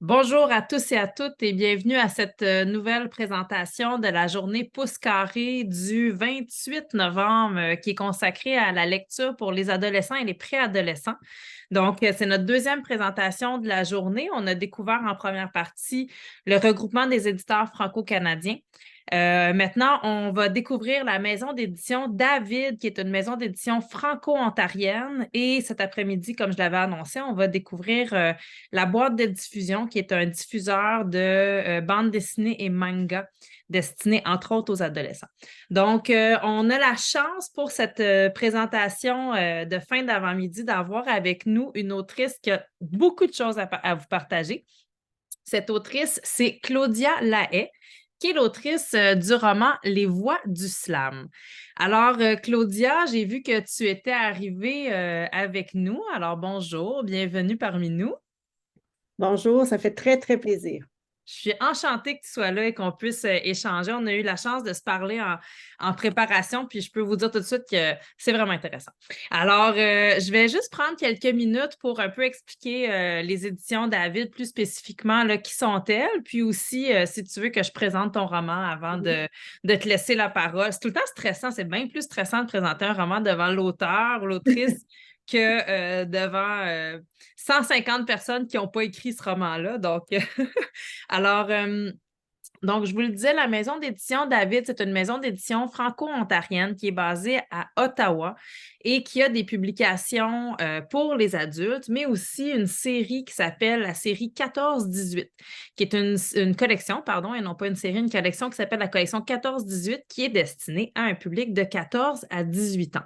Bonjour à tous et à toutes et bienvenue à cette nouvelle présentation de la journée Pouce carré du 28 novembre qui est consacrée à la lecture pour les adolescents et les préadolescents. Donc, c'est notre deuxième présentation de la journée. On a découvert en première partie le regroupement des éditeurs franco-canadiens. Maintenant, on va découvrir la maison d'édition David, qui est une maison d'édition franco-ontarienne. Et cet après-midi, comme je l'avais annoncé, on va découvrir la boîte de diffusion, qui est un diffuseur de bandes dessinées et mangas destinés entre autres aux adolescents. Donc, on a la chance pour cette présentation de fin d'avant-midi d'avoir avec nous une autrice qui a beaucoup de choses à vous partager. Cette autrice, c'est Claudia Lahaye, qui est l'autrice du roman Les Voix du Slam. Alors, Claudia, j'ai vu que tu étais arrivée avec nous. Alors, bonjour, bienvenue parmi nous. Bonjour, ça fait très, très plaisir. Je suis enchantée que tu sois là et qu'on puisse échanger. On a eu la chance de se parler en préparation, puis je peux vous dire tout de suite que c'est vraiment intéressant. Alors, je vais juste prendre quelques minutes pour un peu expliquer les éditions David plus spécifiquement, là, qui sont-elles, puis aussi, si tu veux que je présente ton roman avant de te laisser la parole. C'est tout le temps stressant, c'est bien plus stressant de présenter un roman devant l'auteur ou l'autrice que devant 150 personnes qui n'ont pas écrit ce roman-là. Donc, alors, donc, je vous le disais, la maison d'édition David, c'est une maison d'édition franco-ontarienne qui est basée à Ottawa et qui a des publications pour les adultes, mais aussi une série qui s'appelle la série 14-18, qui est une collection, pardon, et non pas une série, une collection qui s'appelle la collection 14-18, qui est destinée à un public de 14 à 18 ans.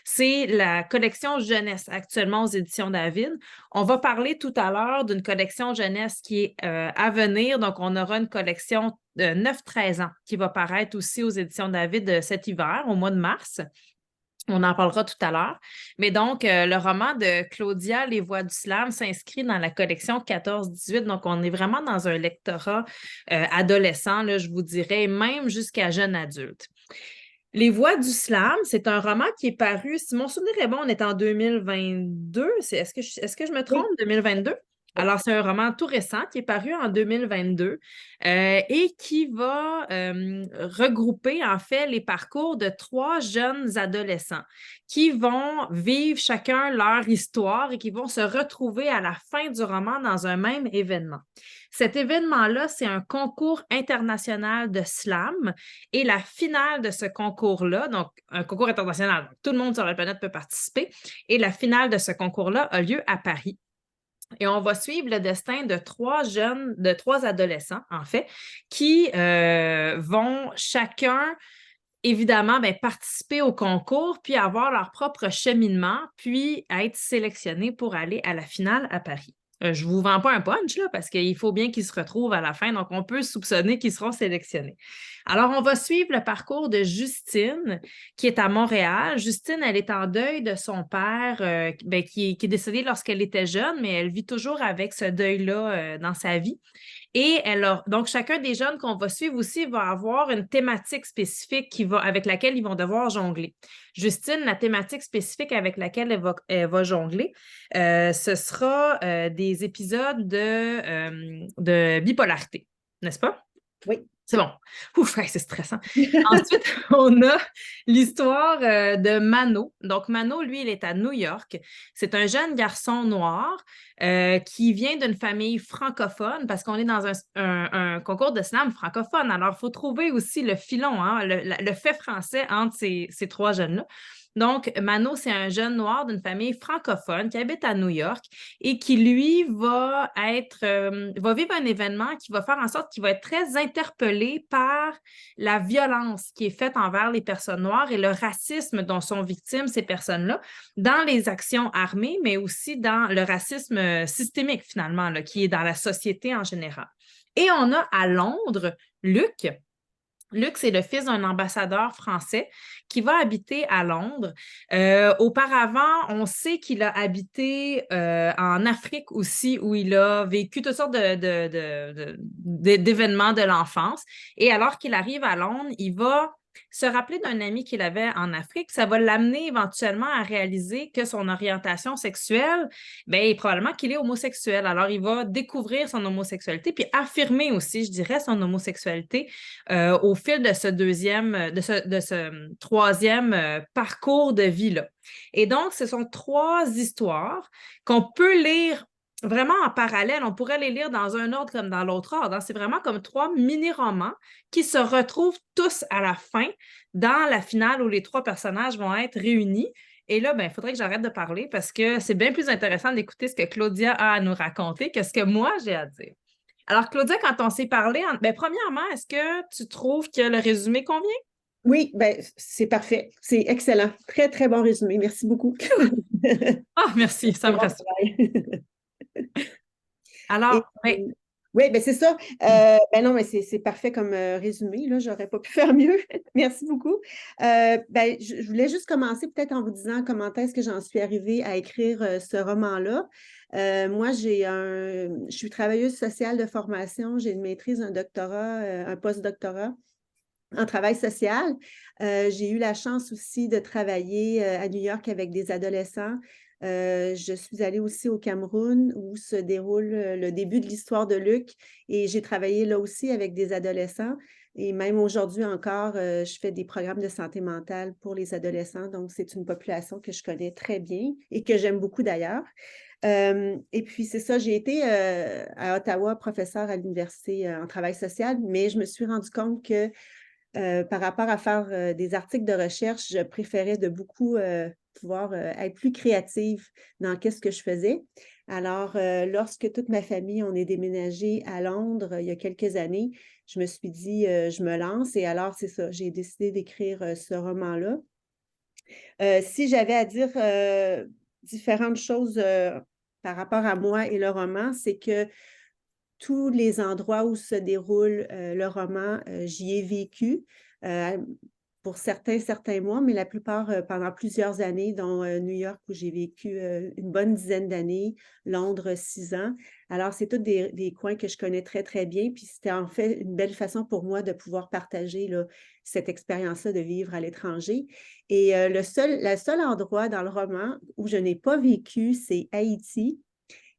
C'est la collection jeunesse actuellement aux éditions David. On va parler tout à l'heure d'une collection jeunesse qui est à venir. Donc, on aura une collection de 9-13 ans qui va paraître aussi aux éditions David cet hiver, au mois de mars. On en parlera tout à l'heure. Mais donc, le roman de Claudia, Les Voix du Slam, s'inscrit dans la collection 14-18. Donc, on est vraiment dans un lectorat adolescent, là, je vous dirais, même jusqu'à jeune adulte. Les Voix du Slam, c'est un roman qui est paru, si mon souvenir est bon, on est en 2022. Est-ce que je me trompe, Oui, 2022? oui. Alors, c'est un roman tout récent qui est paru en 2022 et qui va regrouper en fait les parcours de trois jeunes adolescents qui vont vivre chacun leur histoire et qui vont se retrouver à la fin du roman dans un même événement. Cet événement-là, c'est un concours international de slam et la finale de ce concours-là, donc un concours international, donc tout le monde sur la planète peut participer, et la finale de ce concours-là a lieu à Paris. Et on va suivre le destin de trois adolescents, en fait, qui vont chacun, évidemment, ben, participer au concours, puis avoir leur propre cheminement, puis être sélectionnés pour aller à la finale à Paris. Je ne vous vends pas un punch, là, parce qu'il faut bien qu'ils se retrouvent à la fin, donc on peut soupçonner qu'ils seront sélectionnés. Alors, on va suivre le parcours de Justine, qui est à Montréal. Justine, elle est en deuil de son père, ben, qui est décédé lorsqu'elle était jeune, mais elle vit toujours avec ce deuil-là dans sa vie. Et donc, chacun des jeunes qu'on va suivre aussi va avoir une thématique spécifique avec laquelle ils vont devoir jongler. Justine, la thématique spécifique avec laquelle elle va jongler, ce sera des épisodes de bipolarité, n'est-ce pas? Oui. C'est bon. Ouf, hey, c'est stressant. Ensuite, on a l'histoire de Mano. Donc, Mano, lui, il est à New York. C'est un jeune garçon noir qui vient d'une famille francophone parce qu'on est dans un concours de slam francophone. Alors, il faut trouver aussi le filon, hein, le fait français entre ces trois jeunes-là. Donc, Mano, c'est un jeune noir d'une famille francophone qui habite à New York et qui, lui, va vivre un événement qui va faire en sorte qu'il va être très interpellé par la violence qui est faite envers les personnes noires et le racisme dont sont victimes ces personnes-là dans les actions armées, mais aussi dans le racisme systémique, finalement, là, qui est dans la société en général. Et on a à Londres Luc. Luc, c'est le fils d'un ambassadeur français qui va habiter à Londres. Auparavant, on sait qu'il a habité en Afrique aussi, où il a vécu toutes sortes d'événements de l'enfance. Et alors qu'il arrive à Londres, il va se rappeler d'un ami qu'il avait en Afrique, ça va l'amener éventuellement à réaliser que son orientation sexuelle, bien, probablement qu'il est homosexuel. Alors, il va découvrir son homosexualité, puis affirmer aussi, je dirais, son homosexualité au fil de ce troisième parcours de vie-là. Et donc, ce sont trois histoires qu'on peut lire vraiment en parallèle. On pourrait les lire dans un ordre comme dans l'autre ordre, hein. C'est vraiment comme trois mini-romans qui se retrouvent tous à la fin dans la finale où les trois personnages vont être réunis. Et là, ben, il faudrait que j'arrête de parler parce que c'est bien plus intéressant d'écouter ce que Claudia a à nous raconter que ce que moi j'ai à dire. Alors, Claudia, quand on s'est parlé, ben, premièrement, est-ce que tu trouves que le résumé convient? Oui, ben, c'est parfait. C'est excellent. Très, très bon résumé. Merci beaucoup. Ah, merci, ça Très me bon rassure. travail. Et, Alors, ben, oui, ben c'est ça. Ben non, mais c'est parfait comme résumé. Là, j'aurais pas pu faire mieux. Merci beaucoup. Ben, je voulais juste commencer peut-être en vous disant comment est-ce que j'en suis arrivée à écrire ce roman-là. Moi, je suis travailleuse sociale de formation. J'ai une maîtrise, un doctorat, un post-doctorat en travail social. J'ai eu la chance aussi de travailler à New York avec des adolescents. Je suis allée aussi au Cameroun où se déroule le début de l'histoire de Luc et j'ai travaillé là aussi avec des adolescents. Et même aujourd'hui encore, je fais des programmes de santé mentale pour les adolescents. Donc, c'est une population que je connais très bien et que j'aime beaucoup d'ailleurs. Et puis, c'est ça, j'ai été à Ottawa professeure à l'université en travail social, mais je me suis rendu compte que par rapport à faire des articles de recherche, je préférais de beaucoup pouvoir être plus créative dans qu'est-ce que je faisais. Alors, lorsque toute ma famille, on est déménagé à Londres il y a quelques années, je me suis dit, je me lance. Et alors, c'est ça, j'ai décidé d'écrire ce roman-là. Si j'avais à dire différentes choses par rapport à moi et le roman, c'est que tous les endroits où se déroule le roman, j'y ai vécu euh, pour certains mois, mais la plupart pendant plusieurs années, dont New York où j'ai vécu une bonne dizaine d'années, Londres 6 ans. Alors, c'est tous des coins que je connais très, très bien. Puis c'était en fait une belle façon pour moi de pouvoir partager là, cette expérience-là de vivre à l'étranger. Et le seul endroit dans le roman où je n'ai pas vécu, c'est Haïti.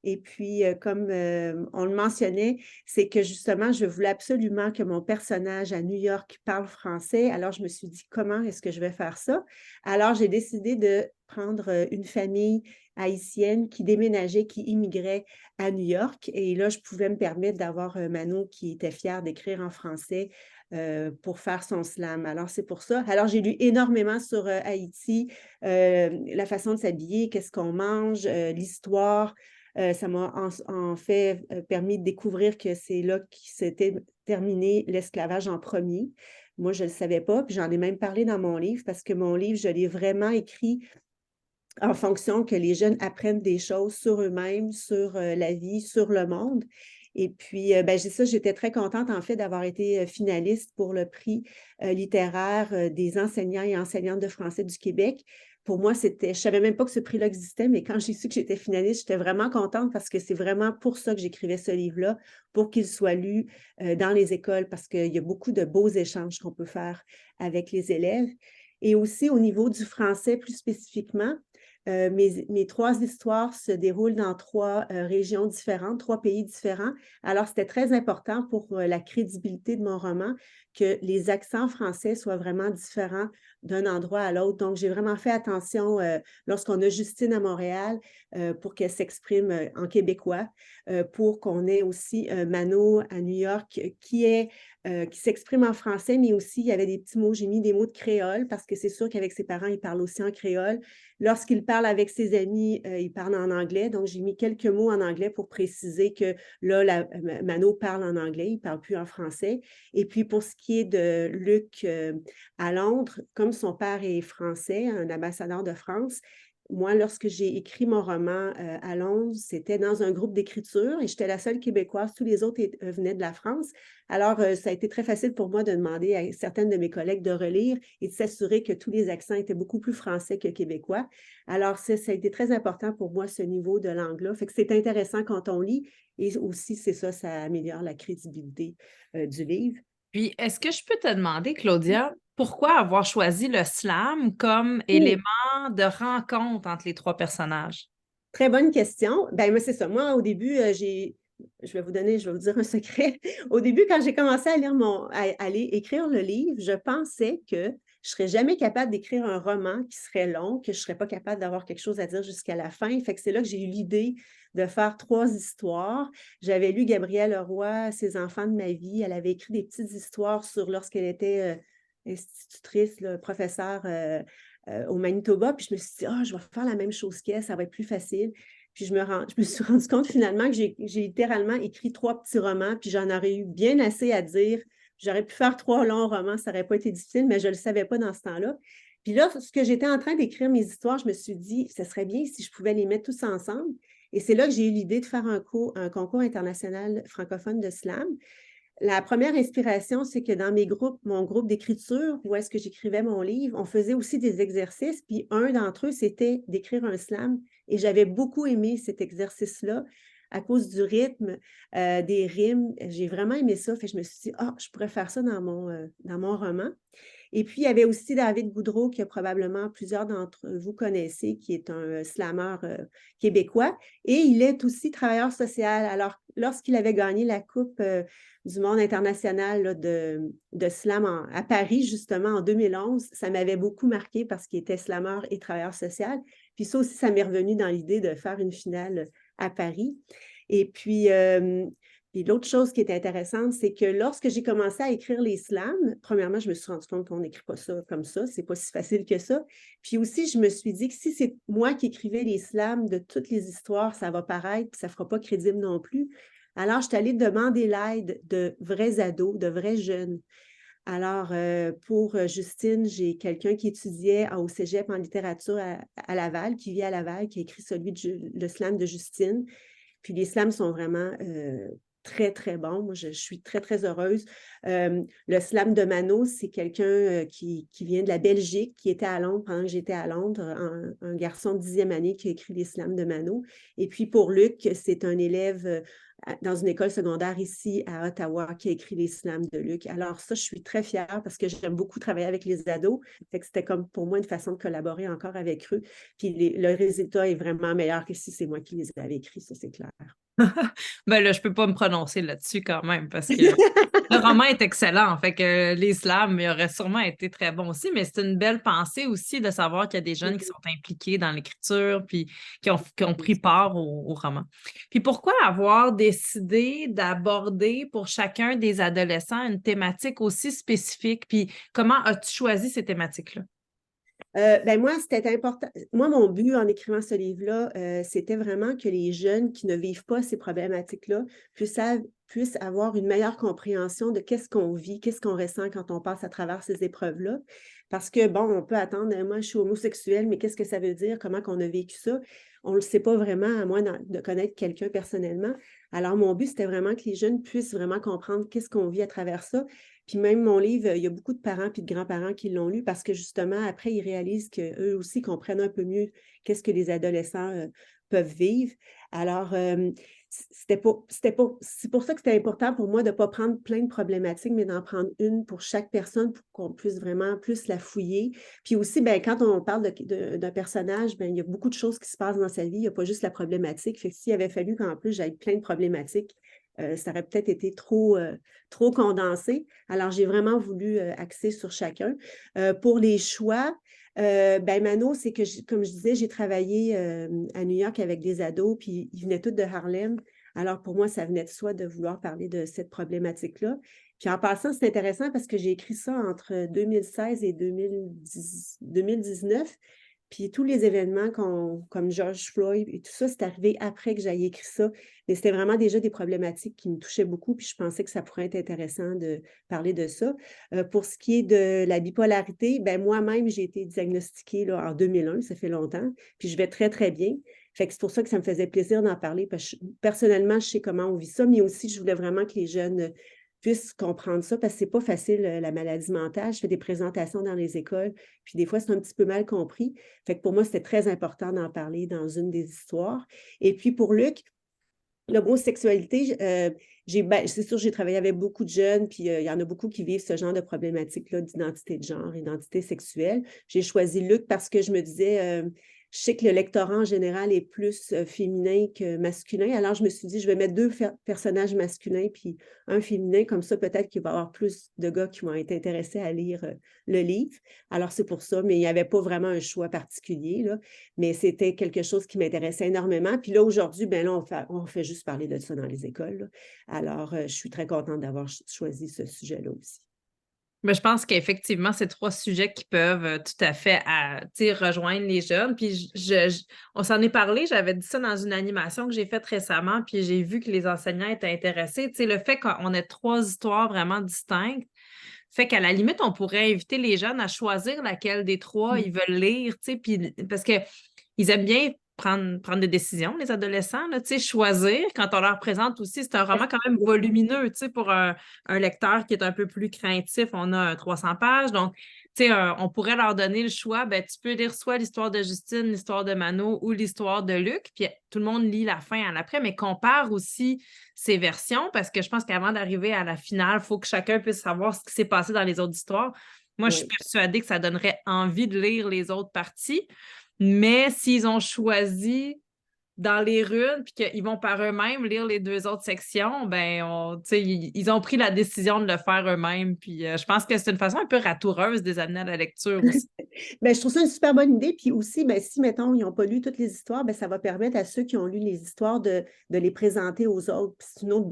Et puis, comme on le mentionnait, c'est que justement, je voulais absolument que mon personnage à New York parle français. Alors, je me suis dit, comment est-ce que je vais faire ça? Alors, j'ai décidé de prendre une famille haïtienne qui déménageait, qui immigrait à New York. Et là, je pouvais me permettre d'avoir Mano qui était fier d'écrire en français pour faire son slam. Alors, c'est pour ça. Alors, j'ai lu énormément sur Haïti, la façon de s'habiller, qu'est-ce qu'on mange, l'histoire. Ça m'a en fait permis de découvrir que c'est là qui s'était terminé l'esclavage en premier. Moi, je ne le savais pas, puis j'en ai même parlé dans mon livre parce que mon livre, je l'ai vraiment écrit en fonction que les jeunes apprennent des choses sur eux-mêmes, sur la vie, sur le monde. Et puis, ben, j'étais très contente, en fait, d'avoir été finaliste pour le prix littéraire des enseignants et enseignantes de français du Québec. Pour moi, je ne savais même pas que ce prix-là existait, mais quand j'ai su que j'étais finaliste, j'étais vraiment contente parce que c'est vraiment pour ça que j'écrivais ce livre-là, pour qu'il soit lu dans les écoles, parce qu'il y a beaucoup de beaux échanges qu'on peut faire avec les élèves. Et aussi au niveau du français plus spécifiquement, mes trois histoires se déroulent dans trois régions différentes, trois pays différents. Alors, c'était très important pour la crédibilité de mon roman que les accents français soient vraiment différents d'un endroit à l'autre. Donc, j'ai vraiment fait attention lorsqu'on a Justine à Montréal pour qu'elle s'exprime en québécois, pour qu'on ait aussi Mano à New York qui s'exprime en français, mais aussi il y avait des petits mots, j'ai mis des mots de créole parce que c'est sûr qu'avec ses parents, il parle aussi en créole. Lorsqu'il parle avec ses amis, il parle en anglais. Donc, j'ai mis quelques mots en anglais pour préciser que là, Mano parle en anglais, il ne parle plus en français. Et puis, pour ce qui est de Luc à Londres, comme son père est français, un ambassadeur de France, moi, lorsque j'ai écrit mon roman à Londres, c'était dans un groupe d'écriture et j'étais la seule Québécoise. Tous les autres venaient de la France. Alors, ça a été très facile pour moi de demander à certaines de mes collègues de relire et de s'assurer que tous les accents étaient beaucoup plus français que québécois. Alors, ça a été très important pour moi, ce niveau de langue-là. Fait que c'est intéressant quand on lit et aussi, c'est ça, ça améliore la crédibilité du livre. Puis, est-ce que je peux te demander, Claudia, Pourquoi avoir choisi le slam comme Oh, élément de rencontre entre les trois personnages? très bonne question. Ben, moi, c'est ça. Moi, au début, je vais vous dire un secret. Au début, quand j'ai commencé à aller écrire le livre, je pensais que je serais jamais capable d'écrire un roman qui serait long, que je serais pas capable d'avoir quelque chose à dire jusqu'à la fin. Fait que c'est là que j'ai eu l'idée de faire 3 histoires. J'avais lu Gabrielle Leroy, Ses enfants de ma vie. Elle avait écrit des petites histoires sur lorsqu'elle était institutrice, là, professeure au Manitoba. Puis je me suis dit, je vais faire la même chose qu'elle, ça va être plus facile. Puis je me suis rendu compte finalement que j'ai littéralement écrit 3 petits romans, puis j'en aurais eu bien assez à dire. J'aurais pu faire 3 longs romans, ça n'aurait pas été difficile, mais je ne le savais pas dans ce temps-là. Puis là, ce que j'étais en train d'écrire mes histoires, je me suis dit, ce serait bien si je pouvais les mettre tous ensemble. Et c'est là que j'ai eu l'idée de faire un concours international francophone de slam. La première inspiration, c'est que dans mon groupe d'écriture, où est-ce que j'écrivais mon livre, on faisait aussi des exercices, puis un d'entre eux, c'était d'écrire un slam. Et j'avais beaucoup aimé cet exercice-là à cause du rythme, des rimes. J'ai vraiment aimé ça. Fait que je me suis dit, je pourrais faire ça dans mon roman. Et puis, il y avait aussi David Boudreau, que probablement plusieurs d'entre vous connaissez, qui est un slameur québécois. Et il est aussi travailleur social. Alors, lorsqu'il avait gagné la Coupe du monde international là, de slam à Paris, justement, en 2011, ça m'avait beaucoup marqué parce qu'il était slameur et travailleur social. Puis ça aussi, ça m'est revenu dans l'idée de faire une finale à Paris. Et puis l'autre chose qui est intéressante, c'est que lorsque j'ai commencé à écrire les slams, premièrement, je me suis rendu compte qu'on n'écrit pas ça comme ça, c'est pas si facile que ça. Puis aussi, je me suis dit que si c'est moi qui écrivais les slams de toutes les histoires, ça va paraître, puis ça ne fera pas crédible non plus. Alors, je suis allée demander l'aide de vrais ados, de vrais jeunes. Alors, pour Justine, j'ai quelqu'un qui étudiait au cégep en littérature à Laval, qui vit à Laval, qui a écrit le slam de Justine. Puis les slams sont vraiment très, très bons. Moi, je suis très, très heureuse. Le slam de Mano, c'est quelqu'un qui vient de la Belgique, qui était à Londres pendant que j'étais à Londres, un garçon de 10e année qui a écrit les slams de Mano. Et puis pour Luc, c'est un élève dans une école secondaire ici à Ottawa qui a écrit les slams de Luc. Alors ça, je suis très fière parce que j'aime beaucoup travailler avec les ados. Fait que c'était comme pour moi une façon de collaborer encore avec eux. Puis le résultat est vraiment meilleur que si c'est moi qui les avais écrits, ça c'est clair. Ben là, je peux pas me prononcer là-dessus quand même parce que le roman est excellent. Fait que les slams, il aurait sûrement été très bon aussi, mais c'est une belle pensée aussi de savoir qu'il y a des jeunes qui sont impliqués dans l'écriture puis qui ont pris part au roman. Puis pourquoi avoir décidé d'aborder pour chacun des adolescents une thématique aussi spécifique? Puis comment as-tu choisi ces thématiques-là? Ben moi, c'était important. Moi, mon but en écrivant ce livre-là, c'était vraiment que les jeunes qui ne vivent pas ces problématiques-là puissent avoir une meilleure compréhension de qu'est-ce qu'on vit, qu'est-ce qu'on ressent quand on passe à travers ces épreuves-là. Parce que, bon, on peut attendre, moi, je suis homosexuelle, mais qu'est-ce que ça veut dire? Comment qu'on a vécu ça? On ne le sait pas vraiment, à moins de connaître quelqu'un personnellement. Alors, mon but, c'était vraiment que les jeunes puissent vraiment comprendre qu'est-ce qu'on vit à travers ça. Puis même mon livre, il y a beaucoup de parents et de grands-parents qui l'ont lu parce que justement, après, ils réalisent qu'eux aussi comprennent un peu mieux qu'est-ce que les adolescents peuvent vivre. Alors, c'est pour ça que c'était important pour moi de ne pas prendre plein de problématiques, mais d'en prendre une pour chaque personne pour qu'on puisse vraiment plus la fouiller. Puis aussi, ben, quand on parle d'un personnage, ben, il y a beaucoup de choses qui se passent dans sa vie. Il n'y a pas juste la problématique. Fait que s'il avait fallu qu'en plus j'aille plein de problématiques, ça aurait peut-être été trop condensé. Alors, j'ai vraiment voulu axer sur chacun. Pour les choix, ben Mano, c'est que, comme je disais, j'ai travaillé à New York avec des ados, puis ils venaient tous de Harlem. Alors, pour moi, ça venait de soi de vouloir parler de cette problématique-là. Puis en passant, c'est intéressant parce que j'ai écrit ça entre 2016 et 2019. Puis tous les événements comme George Floyd et tout ça, c'est arrivé après que j'aille écrit ça. Mais c'était vraiment déjà des problématiques qui me touchaient beaucoup, puis je pensais que ça pourrait être intéressant de parler de ça. Pour ce qui est de la bipolarité, ben moi-même, j'ai été diagnostiquée là, en 2001, ça fait longtemps, puis je vais très, très bien. Fait que c'est pour ça que ça me faisait plaisir d'en parler, parce que personnellement, je sais comment on vit ça, mais aussi, je voulais vraiment que les jeunes puissent comprendre ça, parce que c'est pas facile, la maladie mentale. Je fais des présentations dans les écoles, puis des fois, c'est un petit peu mal compris. Fait que pour moi, c'était très important d'en parler dans une des histoires. Et puis pour Luc, L'homosexualité, c'est sûr, j'ai travaillé avec beaucoup de jeunes, puis il y en a beaucoup qui vivent ce genre de problématique-là d'identité de genre, identité sexuelle. J'ai choisi Luc parce que je me disais, je sais que le lectorat en général est plus féminin que masculin. Alors, je me suis dit, je vais mettre deux personnages masculins puis un féminin. Comme ça, peut-être qu'il va y avoir plus de gars qui vont être intéressés à lire le livre. Alors, c'est pour ça. Mais il n'y avait pas vraiment un choix particulier, là. Mais c'était quelque chose qui m'intéressait énormément. Puis là, aujourd'hui, ben là, on fait juste parler de ça dans les écoles, là. Alors, je suis très contente d'avoir choisi ce sujet-là aussi. Mais je pense qu'effectivement, c'est trois sujets qui peuvent tout à fait rejoindre les jeunes. Puis on s'en est parlé, j'avais dit ça dans une animation que j'ai faite récemment, puis j'ai vu que les enseignants étaient intéressés. Tu sais, le fait qu'on ait trois histoires vraiment distinctes fait qu'à la limite, on pourrait inviter les jeunes à choisir laquelle des trois ils veulent lire, tu sais, puis parce que ils aiment bien prendre des décisions, les adolescents, là, tu sais, choisir quand on leur présente aussi. C'est un roman quand même volumineux, tu sais, pour un lecteur qui est un peu plus craintif. On a 300 pages, donc, tu sais, on pourrait leur donner le choix. Ben, tu peux lire soit l'histoire de Justine, l'histoire de Mano ou l'histoire de Luc, puis tout le monde lit la fin à l'après, mais compare aussi ces versions parce que je pense qu'avant d'arriver à la finale, il faut que chacun puisse savoir ce qui s'est passé dans les autres histoires. Moi, je suis Oui. persuadée que ça donnerait envie de lire les autres parties. Mais s'ils ont choisi dans les runes puis qu'ils vont par eux-mêmes lire les deux autres sections, ben ils ont pris la décision de le faire eux-mêmes. Puis je pense que c'est une façon un peu ratoureuse de les amener à la lecture aussi. Ben, je trouve ça une super bonne idée. Puis aussi, ben, si, mettons, ils n'ont pas lu toutes les histoires, ben, ça va permettre à ceux qui ont lu les histoires de les présenter aux autres. Puis c'est une autre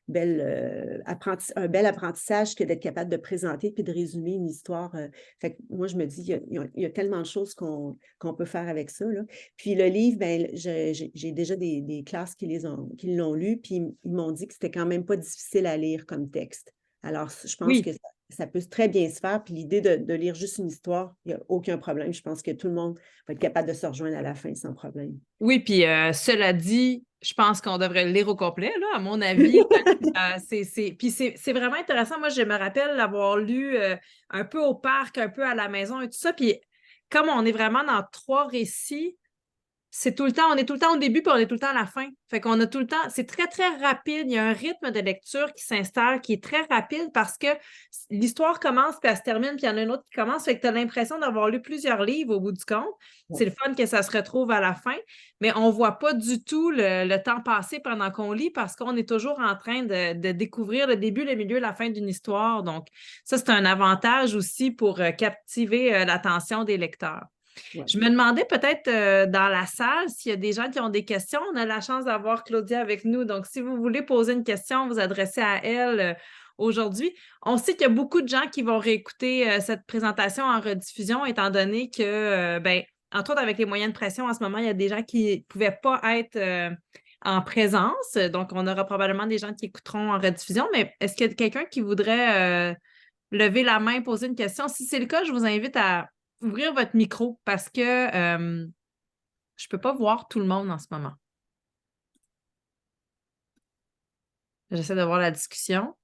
un bel apprentissage que d'être capable de présenter puis de résumer une histoire. Fait que moi, je me dis, il y a tellement de choses qu'on peut faire avec ça, là. Puis le livre, ben, j'ai déjà des classes qui l'ont lu, puis ils m'ont dit que c'était quand même pas difficile à lire comme texte. Alors, je pense que Oui, ça peut très bien se faire. Puis l'idée de lire juste une histoire, il n'y a aucun problème. Je pense que tout le monde va être capable de se rejoindre à la fin sans problème. oui, puis cela dit, je pense qu'on devrait le lire au complet, là, à mon avis. Puis c'est vraiment intéressant. Moi, je me rappelle l'avoir lu un peu au parc, un peu à la maison et tout ça. Puis comme on est vraiment dans trois récits, c'est tout le temps, on est tout le temps au début puis on est tout le temps à la fin. Fait qu'on a tout le temps, c'est très, très rapide. Il y a un rythme de lecture qui s'installe, qui est très rapide parce que l'histoire commence puis elle se termine, puis il y en a une autre qui commence. Fait que tu as l'impression d'avoir lu plusieurs livres au bout du compte. C'est le fun que ça se retrouve à la fin, mais on ne voit pas du tout le temps passer pendant qu'on lit parce qu'on est toujours en train de découvrir le début, le milieu, la fin d'une histoire. Donc, ça, c'est un avantage aussi pour captiver l'attention des lecteurs. Ouais. Je me demandais peut-être dans la salle s'il y a des gens qui ont des questions. On a la chance d'avoir Claudia avec nous. Donc, si vous voulez poser une question, vous adressez à elle aujourd'hui. On sait qu'il y a beaucoup de gens qui vont réécouter cette présentation en rediffusion, étant donné que, ben, entre autres, avec les moyens de pression en ce moment, il y a des gens qui ne pouvaient pas être en présence. Donc, on aura probablement des gens qui écouteront en rediffusion. Mais est-ce qu'il y a quelqu'un qui voudrait lever la main, poser une question? Si c'est le cas, je vous invite à ouvrir votre micro parce que je ne peux pas voir tout le monde en ce moment. J'essaie de voir la discussion.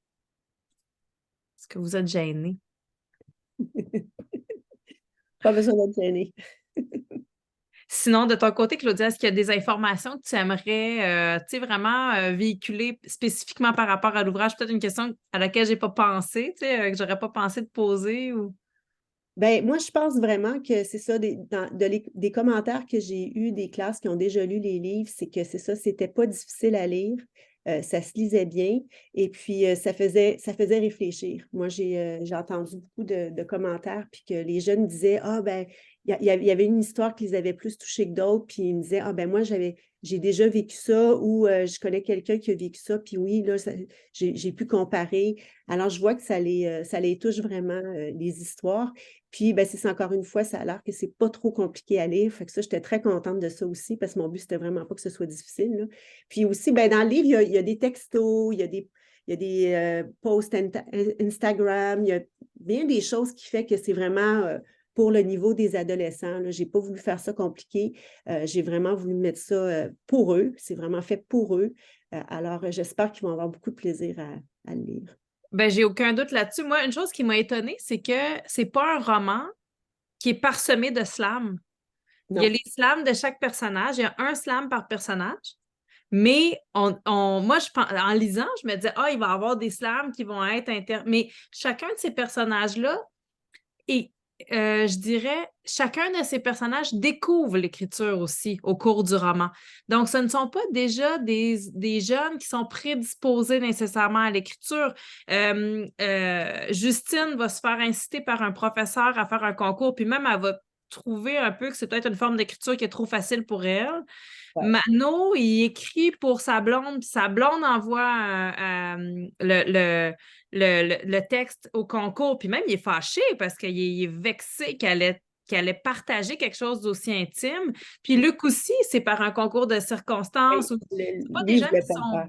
Est-ce que vous êtes gêné? Pas besoin d'être gêné. Sinon, de ton côté, Claudia, est-ce qu'il y a des informations que tu aimerais vraiment véhiculer spécifiquement par rapport à l'ouvrage? Peut-être une question à laquelle je n'ai pas pensé, que je n'aurais pas pensé de poser ou. Ben, moi, je pense vraiment que c'est ça, des commentaires que j'ai eus des classes qui ont déjà lu les livres, c'est que c'est ça, c'était pas difficile à lire, ça se lisait bien et puis ça faisait réfléchir. Moi, j'ai entendu beaucoup de commentaires, puis que les jeunes disaient, ah ben, il y avait une histoire qui les avait plus touchés que d'autres, puis ils me disaient, ah ben moi, j'ai déjà vécu ça ou je connais quelqu'un qui a vécu ça, puis oui, là, j'ai pu comparer. Alors, je vois que ça les touche vraiment, les histoires. Puis, ben, c'est ça, encore une fois, ça a l'air que c'est pas trop compliqué à lire. Fait que ça, j'étais très contente de ça aussi, parce que mon but, c'était vraiment pas que ce soit difficile, là. Puis aussi, ben, dans le livre, il y a des textos, il y a des posts Instagram, il y a bien des choses qui fait que c'est vraiment pour le niveau des adolescents, là. J'ai pas voulu faire ça compliqué. J'ai vraiment voulu mettre ça pour eux. C'est vraiment fait pour eux. Alors, j'espère qu'ils vont avoir beaucoup de plaisir à le lire. Ben, j'ai aucun doute là-dessus. Moi, une chose qui m'a étonnée, c'est que c'est pas un roman qui est parsemé de slams. Il y a Non. les slams de chaque personnage. Il y a un slam par personnage. Mais moi, en lisant, je me disais, il va y avoir des slams qui vont être Mais chacun de ces personnages-là, et je dirais, chacun de ces personnages découvre l'écriture aussi au cours du roman. Donc, ce ne sont pas déjà des jeunes qui sont prédisposés nécessairement à l'écriture. Justine va se faire inciter par un professeur à faire un concours, puis même elle va trouver un peu que c'est peut-être une forme d'écriture qui est trop facile pour elle. Ouais. Mano, il écrit pour sa blonde, puis sa blonde envoie le texte au concours, puis même il est fâché parce qu'il est vexé qu'elle ait partagé quelque chose d'aussi intime. Puis Luc aussi, c'est par un concours de circonstances. Oui, C'est pas des lui, il jeunes voulait qui pas le sont faire.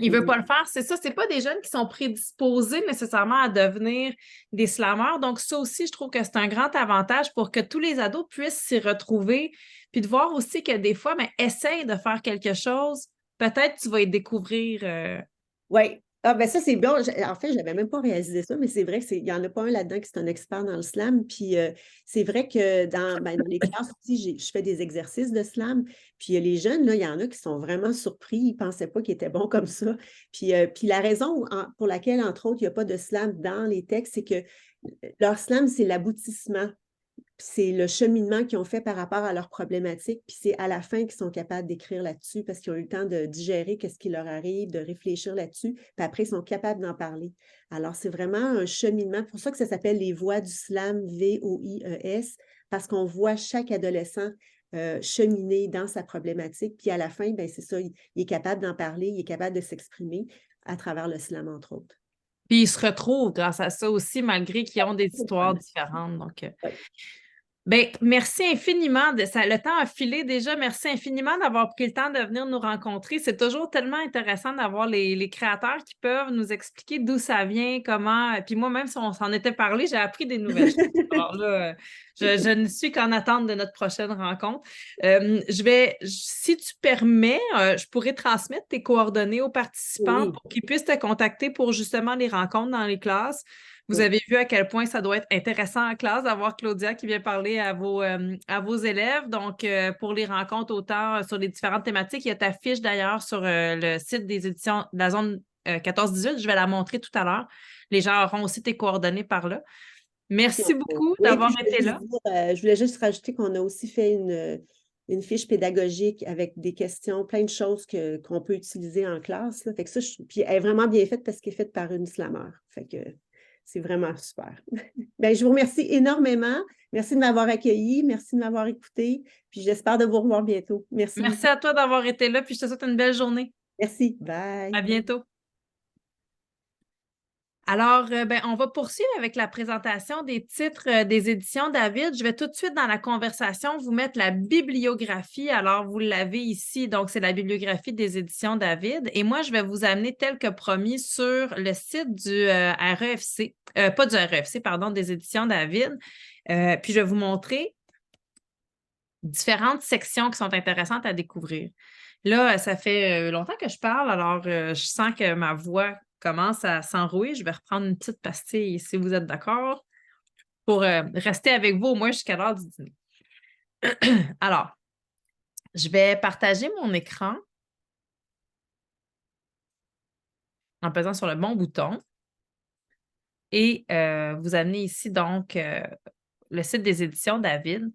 il veut pas le faire, c'est ça. C'est pas des jeunes qui sont prédisposés nécessairement à devenir des slammeurs. Donc, ça aussi, je trouve que c'est un grand avantage pour que tous les ados puissent s'y retrouver. Puis de voir aussi que des fois, essaye de faire quelque chose. Peut-être tu vas y découvrir. Oui. Ah, ben ça, c'est bon. En fait, je n'avais même pas réalisé ça, mais c'est vrai qu'il n'y en a pas un là-dedans qui est un expert dans le slam. Puis c'est vrai que dans les classes aussi, je fais des exercices de slam. Puis les jeunes, là, il y en a qui sont vraiment surpris. Ils ne pensaient pas qu'ils étaient bons comme ça. Puis la raison pour laquelle, entre autres, il n'y a pas de slam dans les textes, c'est que leur slam, c'est l'aboutissement. C'est le cheminement qu'ils ont fait par rapport à leurs problématiques, puis c'est à la fin qu'ils sont capables d'écrire là-dessus parce qu'ils ont eu le temps de digérer qu'est-ce qui leur arrive, de réfléchir là-dessus, puis après, ils sont capables d'en parler. Alors, c'est vraiment un cheminement. C'est pour ça que ça s'appelle les voies du slam, VOIES, parce qu'on voit chaque adolescent cheminer dans sa problématique, puis à la fin, ben, c'est ça, il est capable d'en parler, il est capable de s'exprimer à travers le slam, entre autres. Puis ils se retrouvent grâce à ça aussi, malgré qu'ils ont des histoires différentes. Donc, Oui. ben, merci infiniment de ça. Le temps a filé déjà. Merci infiniment d'avoir pris le temps de venir nous rencontrer. C'est toujours tellement intéressant d'avoir les créateurs qui peuvent nous expliquer d'où ça vient, comment. Puis moi, même si on s'en était parlé, j'ai appris des nouvelles choses. Alors là, je ne suis qu'en attente de notre prochaine rencontre. Si tu permets, je pourrais transmettre tes coordonnées aux participants Oui. pour qu'ils puissent te contacter pour justement les rencontres dans les classes. Vous Oui. avez vu à quel point ça doit être intéressant en classe d'avoir Claudia qui vient parler à vos élèves. Donc, pour les rencontres autant sur les différentes thématiques, il y a ta fiche d'ailleurs sur le site des éditions de la zone 14-18. Je vais la montrer tout à l'heure. Les gens auront aussi tes coordonnées par là. Merci beaucoup Oui, d'avoir puis été là. je voulais juste rajouter qu'on a aussi fait une fiche pédagogique avec des questions, plein de choses qu'on peut utiliser en classe, là. Fait que ça, puis elle est vraiment bien faite parce qu'elle est faite par une slameur. Fait que c'est vraiment super. Ben, je vous remercie énormément. Merci de m'avoir accueilli. Merci de m'avoir écouté. Puis j'espère de vous revoir bientôt. Merci Merci beaucoup. à toi d'avoir été là, puis je te souhaite une belle journée. Merci. À Bye. bientôt. Alors, on va poursuivre avec la présentation des titres des éditions David. Je vais tout de suite dans la conversation vous mettre la bibliographie. Alors, vous l'avez ici, donc c'est la bibliographie des éditions David. Et moi, je vais vous amener tel que promis sur le site du REFC, pas du REFC, pardon, des éditions David. Puis, je vais vous montrer différentes sections qui sont intéressantes à découvrir. Là, ça fait longtemps que je parle, alors je sens que ma voix commence à s'enrouer. Je vais reprendre une petite pastille si vous êtes d'accord pour rester avec vous au moins jusqu'à l'heure du dîner. Alors, je vais partager mon écran en pesant sur le bon bouton et vous amener ici donc le site des éditions David.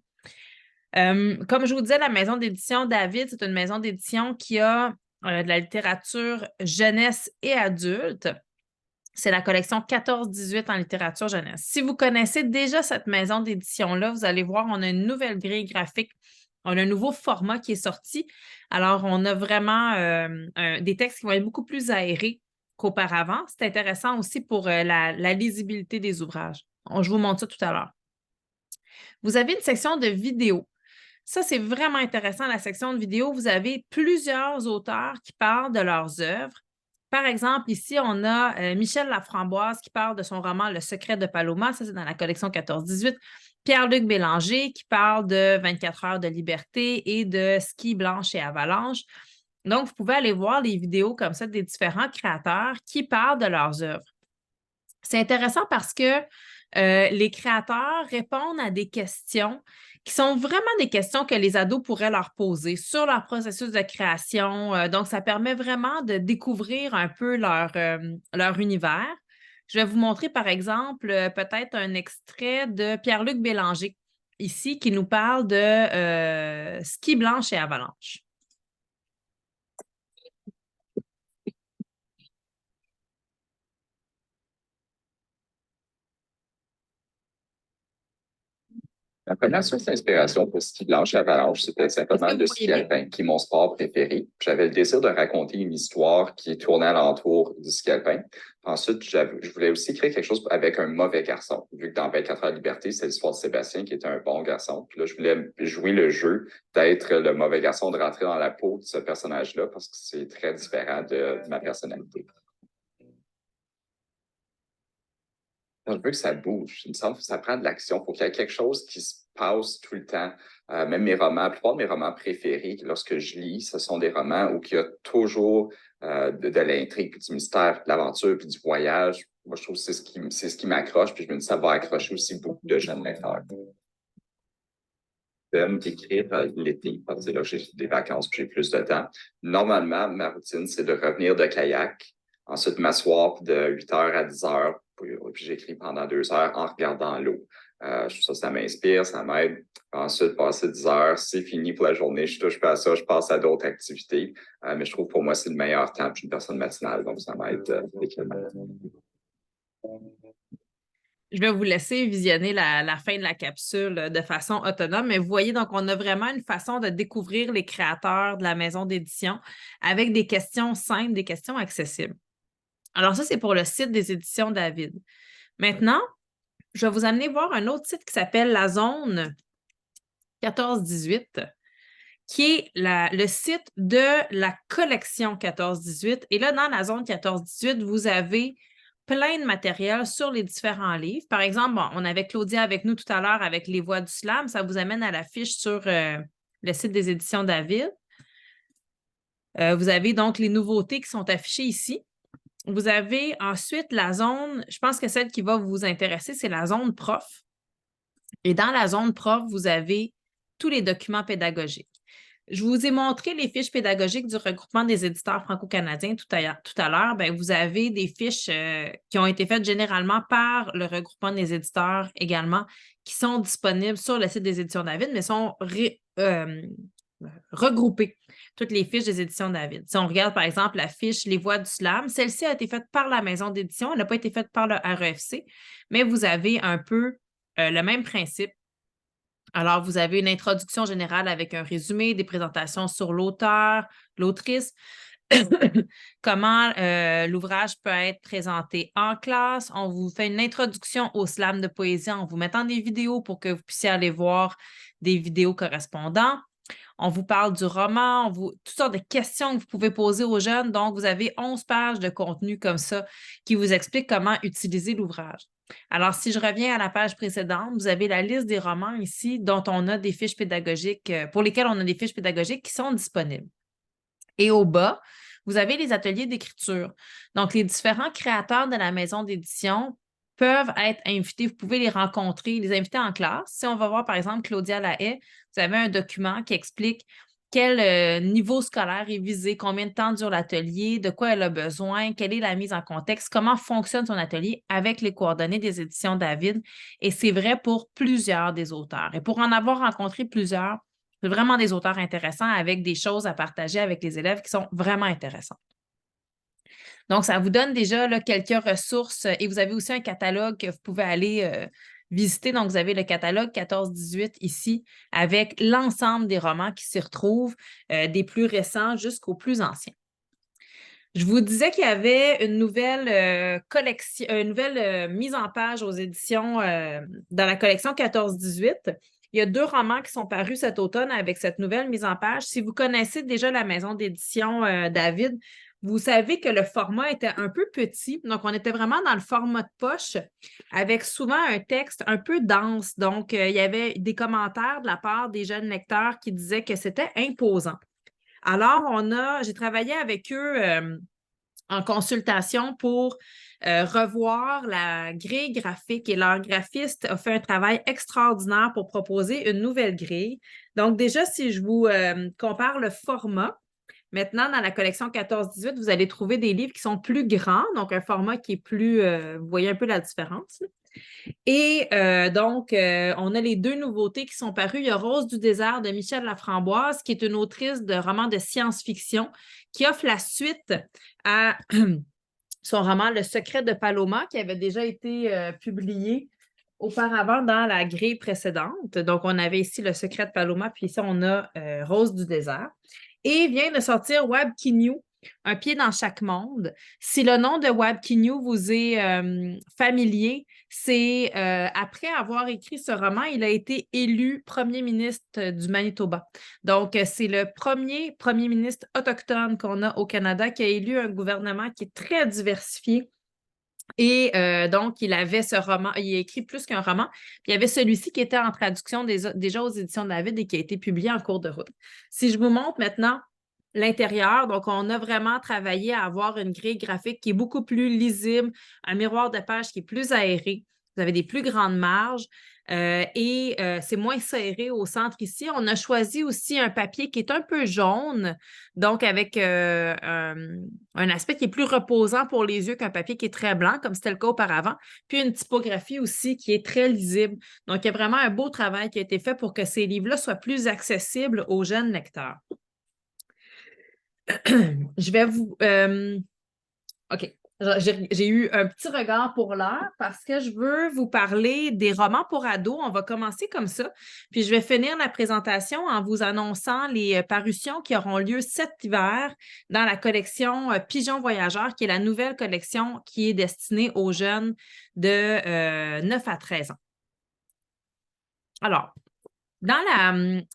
Comme je vous disais, la maison d'édition David, c'est une maison d'édition qui a de la littérature jeunesse et adulte. C'est la collection 14-18 en littérature jeunesse. Si vous connaissez déjà cette maison d'édition-là, vous allez voir, on a une nouvelle grille graphique. On a un nouveau format qui est sorti. Alors, on a vraiment des textes qui vont être beaucoup plus aérés qu'auparavant. C'est intéressant aussi pour la lisibilité des ouvrages. Je vous montre ça tout à l'heure. Vous avez une section de vidéos. Ça, c'est vraiment intéressant, la section de vidéos. Vous avez plusieurs auteurs qui parlent de leurs œuvres. Par exemple, ici, on a Michel Laframboise qui parle de son roman Le secret de Paloma. Ça, c'est dans la collection 14-18. Pierre-Luc Bélanger qui parle de 24 heures de liberté et de ski, blanche et avalanche. Donc, vous pouvez aller voir les vidéos comme ça des différents créateurs qui parlent de leurs œuvres. C'est intéressant parce que les créateurs répondent à des questions qui sont vraiment des questions que les ados pourraient leur poser sur leur processus de création. Donc, ça permet vraiment de découvrir un peu leur univers. Je vais vous montrer, par exemple, peut-être un extrait de Pierre-Luc Bélanger, ici, qui nous parle de ski blanche et avalanche. Ma première source d'inspiration pour ski blanche et avalanche, c'était simplement le ski alpin, qui est mon sport préféré. J'avais le désir de raconter une histoire qui tournait alentour du ski alpin. Ensuite, je voulais aussi créer quelque chose avec un mauvais garçon, vu que dans 24 heures de liberté, c'est l'histoire de Sébastien qui était un bon garçon. Puis là, je voulais jouer le jeu d'être le mauvais garçon, de rentrer dans la peau de ce personnage-là, parce que c'est très différent de ma personnalité. Je veux que ça bouge. Il me semble que ça prend de l'action. Il faut qu'il y ait quelque chose qui se passe tout le temps. Même mes romans, la plupart de mes romans préférés, lorsque je lis, ce sont des romans où il y a toujours de l'intrigue, puis du mystère, puis de l'aventure, puis du voyage. Moi, je trouve que c'est ce qui m'accroche, puis je me dis que ça va accrocher aussi beaucoup de jeunes lecteurs. J'aime écrire l'été, parce que là, j'ai des vacances, puis j'ai plus de temps. Normalement, ma routine, c'est de revenir de kayak, ensuite m'asseoir de 8h à 10h, puis j'écris pendant 2 heures en regardant l'eau. Je trouve ça m'inspire, ça m'aide. Ensuite, passer 10 heures, c'est fini pour la journée, je touche pas à ça, je passe à d'autres activités. Mais je trouve pour moi, c'est le meilleur temps. Je suis une personne matinale, donc ça m'aide d'écrire. Je vais vous laisser visionner la fin de la capsule de façon autonome, mais vous voyez, donc, on a vraiment une façon de découvrir les créateurs de la maison d'édition avec des questions simples, des questions accessibles. Alors, ça, c'est pour le site des éditions David. Maintenant, je vais vous amener voir un autre site qui s'appelle La Zone 1418, qui est le site de la collection 1418. Et là, dans la Zone 1418, vous avez plein de matériel sur les différents livres. Par exemple, on avait Claudia avec nous tout à l'heure avec Les Voix du Slam. Ça vous amène à la fiche sur le site des éditions David. Vous avez donc les nouveautés qui sont affichées ici. Vous avez ensuite la zone, je pense que celle qui va vous intéresser, c'est la zone prof. Et dans la zone prof, vous avez tous les documents pédagogiques. Je vous ai montré les fiches pédagogiques du regroupement des éditeurs franco-canadiens tout à l'heure. Bien, vous avez des fiches qui ont été faites généralement par le regroupement des éditeurs également, qui sont disponibles sur le site des éditions David, mais sont regroupées, toutes les fiches des éditions David. Si on regarde, par exemple, la fiche Les Voix du Slam, celle-ci a été faite par la maison d'édition, elle n'a pas été faite par le REFC, mais vous avez un peu le même principe. Alors, vous avez une introduction générale avec un résumé, des présentations sur l'auteur, l'autrice, comment l'ouvrage peut être présenté en classe. On vous fait une introduction au slam de poésie en vous mettant des vidéos pour que vous puissiez aller voir des vidéos correspondantes. On vous parle du roman, toutes sortes de questions que vous pouvez poser aux jeunes. Donc, vous avez 11 pages de contenu comme ça qui vous explique comment utiliser l'ouvrage. Alors, si je reviens à la page précédente, vous avez la liste des romans ici dont on a des fiches pédagogiques, pour lesquels on a des fiches pédagogiques qui sont disponibles. Et au bas, vous avez les ateliers d'écriture. Donc, les différents créateurs de la maison d'édition peuvent être invités. Vous pouvez les rencontrer, les inviter en classe. Si on va voir, par exemple, Claudia Lahaye, vous avez un document qui explique quel niveau scolaire est visé, combien de temps dure l'atelier, de quoi elle a besoin, quelle est la mise en contexte, comment fonctionne son atelier avec les coordonnées des éditions David. Et c'est vrai pour plusieurs des auteurs. Et pour en avoir rencontré plusieurs, c'est vraiment des auteurs intéressants avec des choses à partager avec les élèves qui sont vraiment intéressantes. Donc, ça vous donne déjà là, quelques ressources et vous avez aussi un catalogue que vous pouvez aller visiter. Donc, vous avez le catalogue 14-18 ici avec l'ensemble des romans qui s'y retrouvent, des plus récents jusqu'aux plus anciens. Je vous disais qu'il y avait une nouvelle collection, une nouvelle mise en page aux éditions dans la collection 14-18. Il y a 2 romans qui sont parus cet automne avec cette nouvelle mise en page. Si vous connaissez déjà la maison d'édition David, vous savez que le format était un peu petit. Donc, on était vraiment dans le format de poche avec souvent un texte un peu dense. Donc, il y avait des commentaires de la part des jeunes lecteurs qui disaient que c'était imposant. Alors, j'ai travaillé avec eux en consultation pour revoir la grille graphique et leur graphiste a fait un travail extraordinaire pour proposer une nouvelle grille. Donc déjà, si je vous compare le format, maintenant, dans la collection 14-18, vous allez trouver des livres qui sont plus grands, donc un format qui est plus, vous voyez un peu la différence. Et donc, on a les deux nouveautés qui sont parues. Il y a Rose du désert de Michel Laframboise, qui est une autrice de romans de science-fiction, qui offre la suite à son roman Le secret de Paloma, qui avait déjà été publié auparavant dans la grille précédente. Donc, on avait ici Le secret de Paloma, puis ici, on a Rose du désert. Et vient de sortir Webkinyu, Un pied dans chaque monde. Si le nom de Webkinyu vous est familier, c'est après avoir écrit ce roman, il a été élu premier ministre du Manitoba. Donc, c'est le premier ministre autochtone qu'on a au Canada qui a élu un gouvernement qui est très diversifié. Et donc, il avait ce roman, il a écrit plus qu'un roman. Puis il y avait celui-ci qui était en traduction déjà aux éditions David et qui a été publié en cours de route. Si je vous montre maintenant l'intérieur, donc on a vraiment travaillé à avoir une grille graphique qui est beaucoup plus lisible, un miroir de page qui est plus aéré. Vous avez des plus grandes marges et c'est moins serré au centre ici. On a choisi aussi un papier qui est un peu jaune, donc avec un aspect qui est plus reposant pour les yeux qu'un papier qui est très blanc, comme c'était le cas auparavant. Puis une typographie aussi qui est très lisible. Donc, il y a vraiment un beau travail qui a été fait pour que ces livres-là soient plus accessibles aux jeunes lecteurs. Je vais vous... OK. J'ai eu un petit regard pour l'heure parce que je veux vous parler des romans pour ados. On va commencer comme ça. Puis je vais finir la présentation en vous annonçant les parutions qui auront lieu cet hiver dans la collection Pigeons Voyageurs, qui est la nouvelle collection qui est destinée aux jeunes de 9 à 13 ans. Alors, dans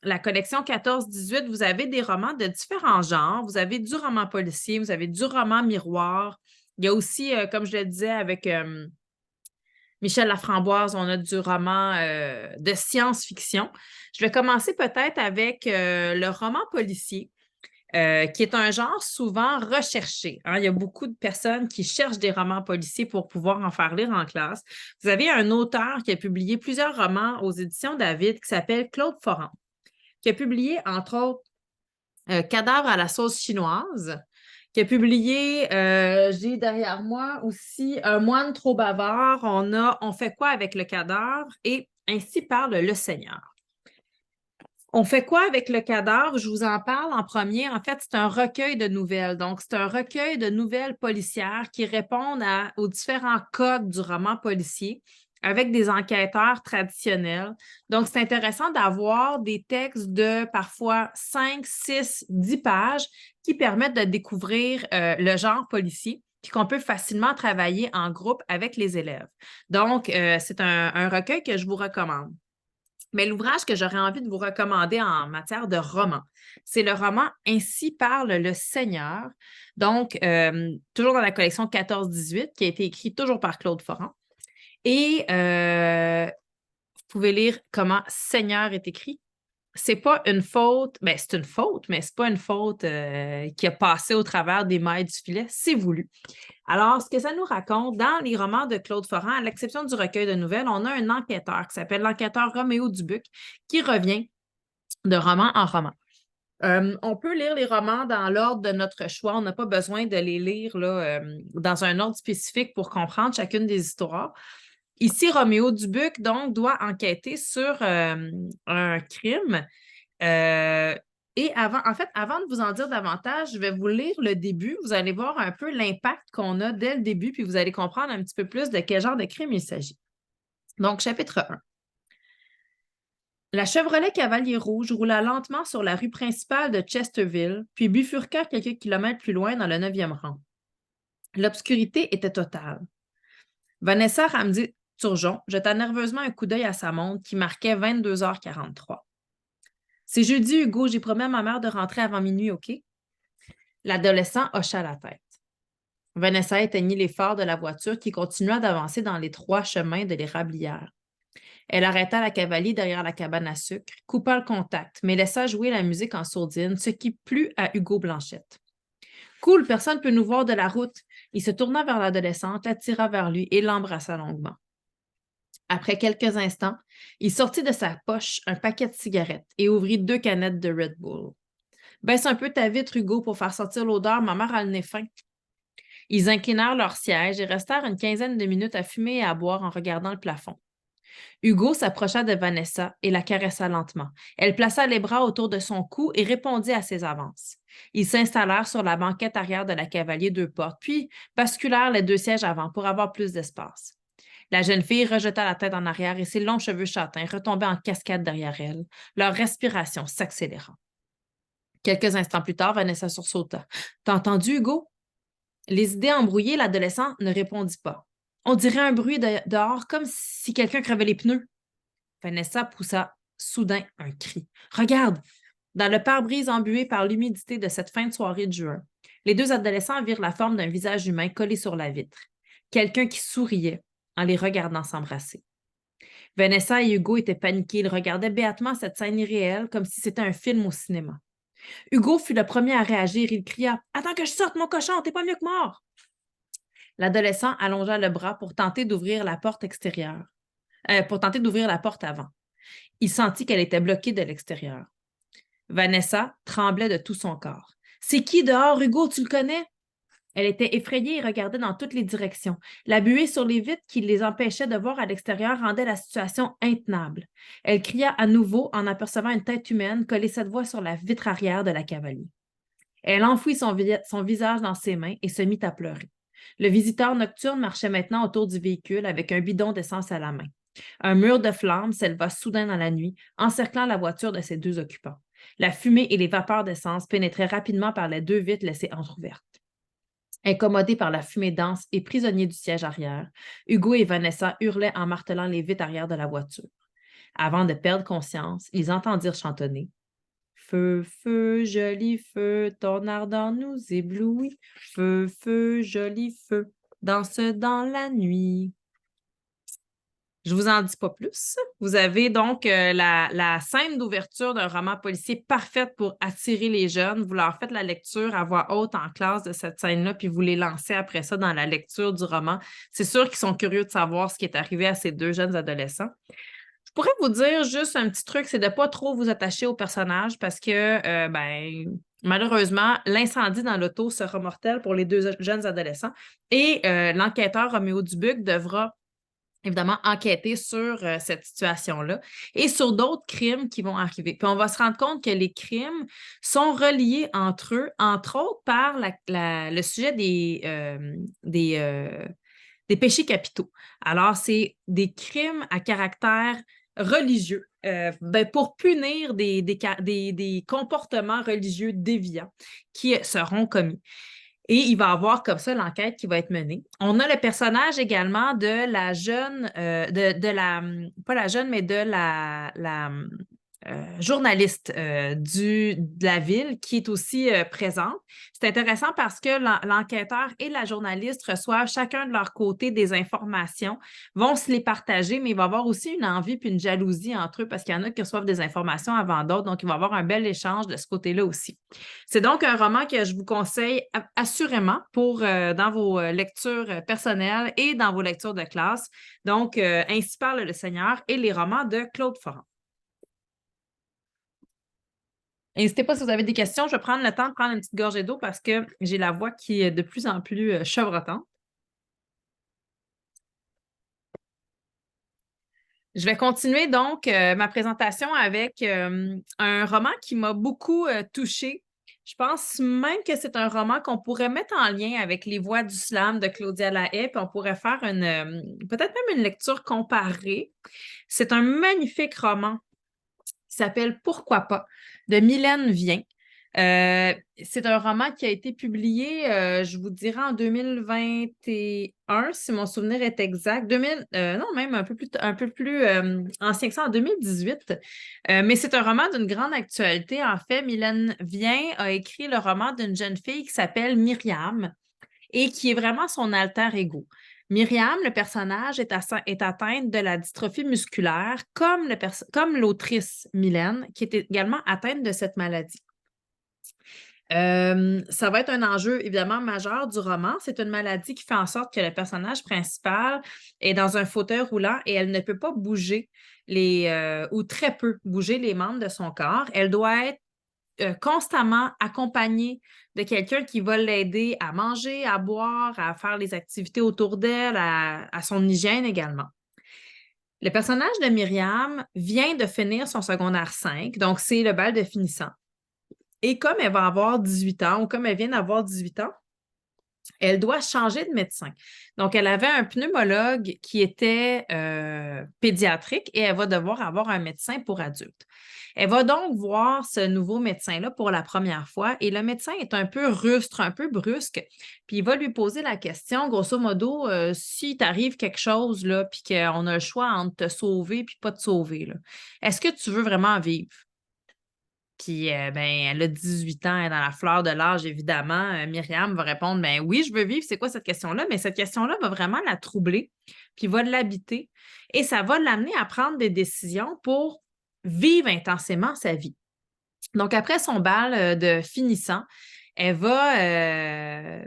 la collection 14-18, vous avez des romans de différents genres. Vous avez du roman policier, vous avez du roman miroir. Il y a aussi, comme je le disais avec Michel Laframboise, on a du roman de science-fiction. Je vais commencer peut-être avec le roman policier, qui est un genre souvent recherché. Hein. Il y a beaucoup de personnes qui cherchent des romans policiers pour pouvoir en faire lire en classe. Vous avez un auteur qui a publié plusieurs romans aux éditions David qui s'appelle Claude Foran, qui a publié, entre autres, Cadavre à la sauce chinoise, qui a publié, j'ai derrière moi aussi Un moine trop bavard, On fait quoi avec le cadavre et Ainsi parle le Seigneur. On fait quoi avec le cadavre? Je vous en parle en premier. En fait, c'est un recueil de nouvelles. Donc, c'est un recueil de nouvelles policières qui répondent aux différents codes du roman policier avec des enquêteurs traditionnels. Donc, c'est intéressant d'avoir des textes de parfois 5, 6, 10 pages qui permettent de découvrir le genre policier puis qu'on peut facilement travailler en groupe avec les élèves. Donc, c'est un recueil que je vous recommande. Mais l'ouvrage que j'aurais envie de vous recommander en matière de roman, c'est le roman Ainsi parle le Seigneur, donc toujours dans la collection 14-18, qui a été écrit toujours par Claude Foran. Et vous pouvez lire comment Seigneur est écrit. C'est pas une faute, bien, c'est une faute, mais c'est pas une faute qui a passé au travers des mailles du filet, c'est voulu. Alors, ce que ça nous raconte, dans les romans de Claude Foran, à l'exception du recueil de nouvelles, on a un enquêteur qui s'appelle l'enquêteur Roméo Dubuc qui revient de roman en roman. On peut lire les romans dans l'ordre de notre choix. On n'a pas besoin de les lire là, dans un ordre spécifique pour comprendre chacune des histoires. Ici, Roméo Dubuc, donc, doit enquêter sur un crime. Et avant de vous en dire davantage, je vais vous lire le début. Vous allez voir un peu l'impact qu'on a dès le début, puis vous allez comprendre un petit peu plus de quel genre de crime il s'agit. Donc, chapitre 1. La Chevrolet Cavalier Rouge roula lentement sur la rue principale de Chesterville, puis bifurqua quelques kilomètres plus loin dans le 9e rang. L'obscurité était totale. Vanessa Ramsey-Turgeon jeta nerveusement un coup d'œil à sa montre qui marquait 22h43. « C'est jeudi, Hugo, j'ai promis à ma mère de rentrer avant minuit, OK? » L'adolescent hocha la tête. Vanessa éteignit les phares de la voiture qui continua d'avancer dans l'étroit chemin de l'érablière. Elle arrêta la cavalier derrière la cabane à sucre, coupa le contact, mais laissa jouer la musique en sourdine, ce qui plut à Hugo Blanchette. Cool, personne ne peut nous voir de la route. Il se tourna vers l'adolescente, l'attira vers lui et l'embrassa longuement. Après quelques instants, il sortit de sa poche un paquet de cigarettes et ouvrit 2 canettes de Red Bull. Baisse un peu ta vitre, Hugo, pour faire sortir l'odeur. Ma mère a le nez fin. Ils inclinèrent leur siège et restèrent une quinzaine de minutes à fumer et à boire en regardant le plafond. Hugo s'approcha de Vanessa et la caressa lentement. Elle plaça les bras autour de son cou et répondit à ses avances. Ils s'installèrent sur la banquette arrière de la cavalier 2 portes, puis basculèrent les 2 sièges avant pour avoir plus d'espace. La jeune fille rejeta la tête en arrière et ses longs cheveux châtains retombaient en cascade derrière elle, leur respiration s'accélérant. Quelques instants plus tard, Vanessa sursauta. « T'as entendu, Hugo? » Les idées embrouillées, l'adolescent ne répondit pas. On dirait un bruit dehors, comme si quelqu'un crevait les pneus. Vanessa poussa soudain un cri. « Regarde! » Dans le pare-brise embué par l'humidité de cette fin de soirée de juin, les 2 adolescents virent la forme d'un visage humain collé sur la vitre. Quelqu'un qui souriait en les regardant s'embrasser. Vanessa et Hugo étaient paniqués. Ils regardaient béatement cette scène irréelle comme si c'était un film au cinéma. Hugo fut le premier à réagir. Il cria « Attends que je sorte, mon cochon, t'es pas mieux que mort! » L'adolescent allongea le bras pour tenter d'ouvrir la porte extérieure, pour tenter d'ouvrir la porte avant. Il sentit qu'elle était bloquée de l'extérieur. Vanessa tremblait de tout son corps. « C'est qui dehors, Hugo, tu le connais? » Elle était effrayée et regardait dans toutes les directions. La buée sur les vitres qui les empêchait de voir à l'extérieur rendait la situation intenable. Elle cria à nouveau en apercevant une tête humaine coller cette fois sur la vitre arrière de la cavalier. Elle enfouit son visage dans ses mains et se mit à pleurer. Le visiteur nocturne marchait maintenant autour du véhicule avec un bidon d'essence à la main. Un mur de flammes s'éleva soudain dans la nuit, encerclant la voiture de ses 2 occupants. La fumée et les vapeurs d'essence pénétraient rapidement par les 2 vitres laissées entr'ouvertes. Incommodés par la fumée dense et prisonniers du siège arrière, Hugo et Vanessa hurlaient en martelant les vitres arrière de la voiture. Avant de perdre conscience, ils entendirent chantonner « Feu, feu, joli feu, ton ardent nous éblouit. Feu, feu, joli feu, danse dans la nuit. » Je vous en dis pas plus. Vous avez donc la scène d'ouverture d'un roman policier parfaite pour attirer les jeunes. Vous leur faites la lecture à voix haute en classe de cette scène-là, puis vous les lancez après ça dans la lecture du roman. C'est sûr qu'ils sont curieux de savoir ce qui est arrivé à ces 2 jeunes adolescents. Je pourrais vous dire juste un petit truc, c'est de ne pas trop vous attacher au personnage parce que, malheureusement, l'incendie dans l'auto sera mortel pour les 2 jeunes adolescents et l'enquêteur Roméo Dubuc devra évidemment enquêter sur cette situation-là et sur d'autres crimes qui vont arriver. Puis on va se rendre compte que les crimes sont reliés entre eux, entre autres par le sujet des péchés capitaux. Alors, c'est des crimes à caractère religieux pour punir des comportements religieux déviants qui seront commis. Et il va y avoir comme ça l'enquête qui va être menée. On a le personnage également de la jeune, pas la jeune, mais de la journaliste de la ville qui est aussi présente. C'est intéressant parce que l'enquêteur et la journaliste reçoivent chacun de leur côté des informations, vont se les partager, mais il va y avoir aussi une envie puis une jalousie entre eux parce qu'il y en a qui reçoivent des informations avant d'autres, donc il va y avoir un bel échange de ce côté-là aussi. C'est donc un roman que je vous conseille assurément pour dans vos lectures personnelles et dans vos lectures de classe. Donc, Ainsi parle le Seigneur et les romans de Claude Foran. N'hésitez pas si vous avez des questions. Je vais prendre le temps de prendre une petite gorgée d'eau parce que j'ai la voix qui est de plus en plus chevrotante. Je vais continuer donc ma présentation avec un roman qui m'a beaucoup touchée. Je pense même que c'est un roman qu'on pourrait mettre en lien avec Les Voix du slam de Claudia Lahaye, puis on pourrait faire peut-être même une lecture comparée. C'est un magnifique roman qui s'appelle Pourquoi pas de Mylène Vien. C'est un roman qui a été publié, je vous dirais, en 2021, si mon souvenir est exact. Non, même un peu plus ancien que ça, en 2018. Mais c'est un roman d'une grande actualité. En fait, Mylène Vien a écrit le roman d'une jeune fille qui s'appelle Myriam et qui est vraiment son alter ego. Myriam, le personnage, est atteinte de la dystrophie musculaire, comme l'autrice Mylène, qui est également atteinte de cette maladie. Ça va être un enjeu évidemment majeur du roman. C'est une maladie qui fait en sorte que le personnage principal est dans un fauteuil roulant et elle ne peut pas bouger ou très peu bouger les membres de son corps. Elle doit être constamment accompagnée de quelqu'un qui va l'aider à manger, à boire, à faire les activités autour d'elle, à son hygiène également. Le personnage de Myriam vient de finir son secondaire 5, donc c'est le bal de finissant. Et comme elle va avoir 18 ans, ou comme elle vient d'avoir 18 ans, elle doit changer de médecin. Donc, elle avait un pneumologue qui était pédiatrique et elle va devoir avoir un médecin pour adultes. Elle va donc voir ce nouveau médecin-là pour la première fois et le médecin est un peu rustre, un peu brusque, puis il va lui poser la question, grosso modo, si t'arrive quelque chose, là, puis qu'on a le choix entre te sauver puis pas te sauver, là, est-ce que tu veux vraiment vivre? Puis, elle a 18 ans, elle est dans la fleur de l'âge, évidemment. Myriam va répondre, ben oui, je veux vivre. C'est quoi cette question-là? Mais cette question-là va vraiment la troubler, puis va l'habiter. Et ça va l'amener à prendre des décisions pour vivre intensément sa vie. Donc, après son bal de finissant, elle va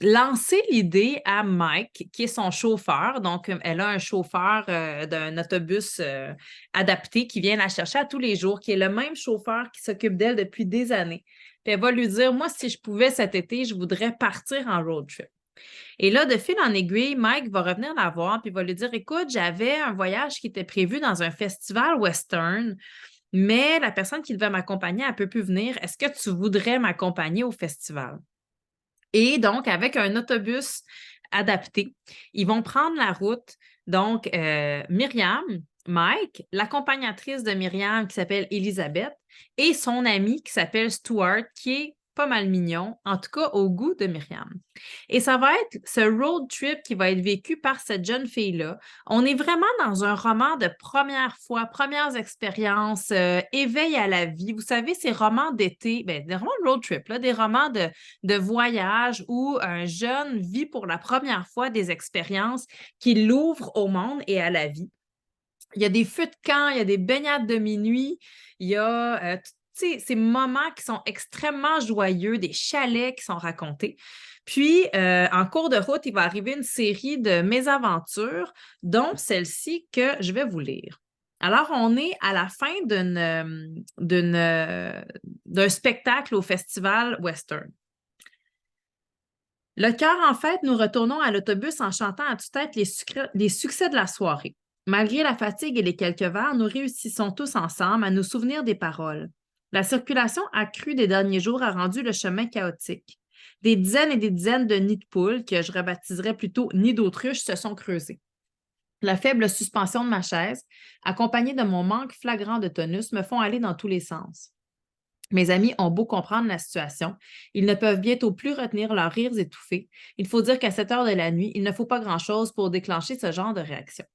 lancer l'idée à Mike, qui est son chauffeur. Donc, elle a un chauffeur d'un autobus adapté qui vient la chercher à tous les jours, qui est le même chauffeur qui s'occupe d'elle depuis des années. Puis elle va lui dire, moi, si je pouvais cet été, je voudrais partir en road trip. Et là, de fil en aiguille, Mike va revenir la voir puis va lui dire, écoute, j'avais un voyage qui était prévu dans un festival western, mais la personne qui devait m'accompagner, elle ne peut plus venir. Est-ce que tu voudrais m'accompagner au festival? Et donc, avec un autobus adapté, ils vont prendre la route. Donc, Myriam, Mike, l'accompagnatrice de Myriam qui s'appelle Elisabeth et son ami qui s'appelle Stuart, qui est pas mal mignon, en tout cas au goût de Myriam. Et ça va être ce road trip qui va être vécu par cette jeune fille-là. On est vraiment dans un roman de première fois, premières expériences, éveil à la vie. Vous savez, ces romans d'été, des romans de road trip, là, des romans de voyage où un jeune vit pour la première fois des expériences qui l'ouvrent au monde et à la vie. Il y a des feux de camp, il y a des baignades de minuit, il y a ces moments qui sont extrêmement joyeux, des chalets qui sont racontés. Puis, en cours de route, il va arriver une série de mésaventures, dont celle-ci que je vais vous lire. Alors, on est à la fin d'un spectacle au Festival Western. Le cœur en fête, nous retournons à l'autobus en chantant à tue-tête les succès de la soirée. Malgré la fatigue et les quelques verres, nous réussissons tous ensemble à nous souvenir des paroles. La circulation accrue des derniers jours a rendu le chemin chaotique. Des dizaines et des dizaines de nids de poules, que je rebaptiserais plutôt nids d'autruche, se sont creusés. La faible suspension de ma chaise, accompagnée de mon manque flagrant de tonus, me font aller dans tous les sens. Mes amis ont beau comprendre la situation, ils ne peuvent bientôt plus retenir leurs rires étouffés. Il faut dire qu'à cette heure de la nuit, il ne faut pas grand-chose pour déclencher ce genre de réaction.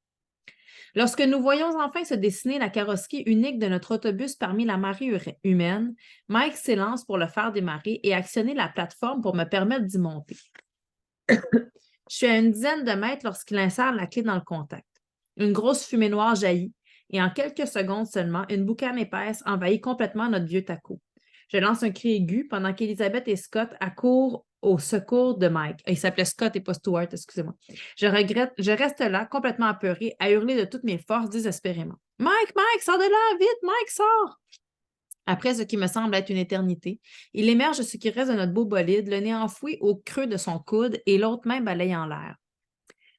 Lorsque nous voyons enfin se dessiner la carrosserie unique de notre autobus parmi la marée humaine, Mike s'élance pour le faire démarrer et actionner la plateforme pour me permettre d'y monter. Je suis à une dizaine de mètres lorsqu'il insère la clé dans le contact. Une grosse fumée noire jaillit et en quelques secondes seulement, une boucane épaisse envahit complètement notre vieux taco. Je lance un cri aigu pendant qu'Elisabeth et Scott accourent au secours de Mike. Il s'appelait Scott et pas Stuart, excusez-moi. Je reste là, complètement apeurée, à hurler de toutes mes forces désespérément. « Mike, Mike, sors de là, vite, Mike, sors! » Après ce qui me semble être une éternité, il émerge de ce qui reste de notre beau bolide, le nez enfoui au creux de son coude et l'autre main balayant l'air.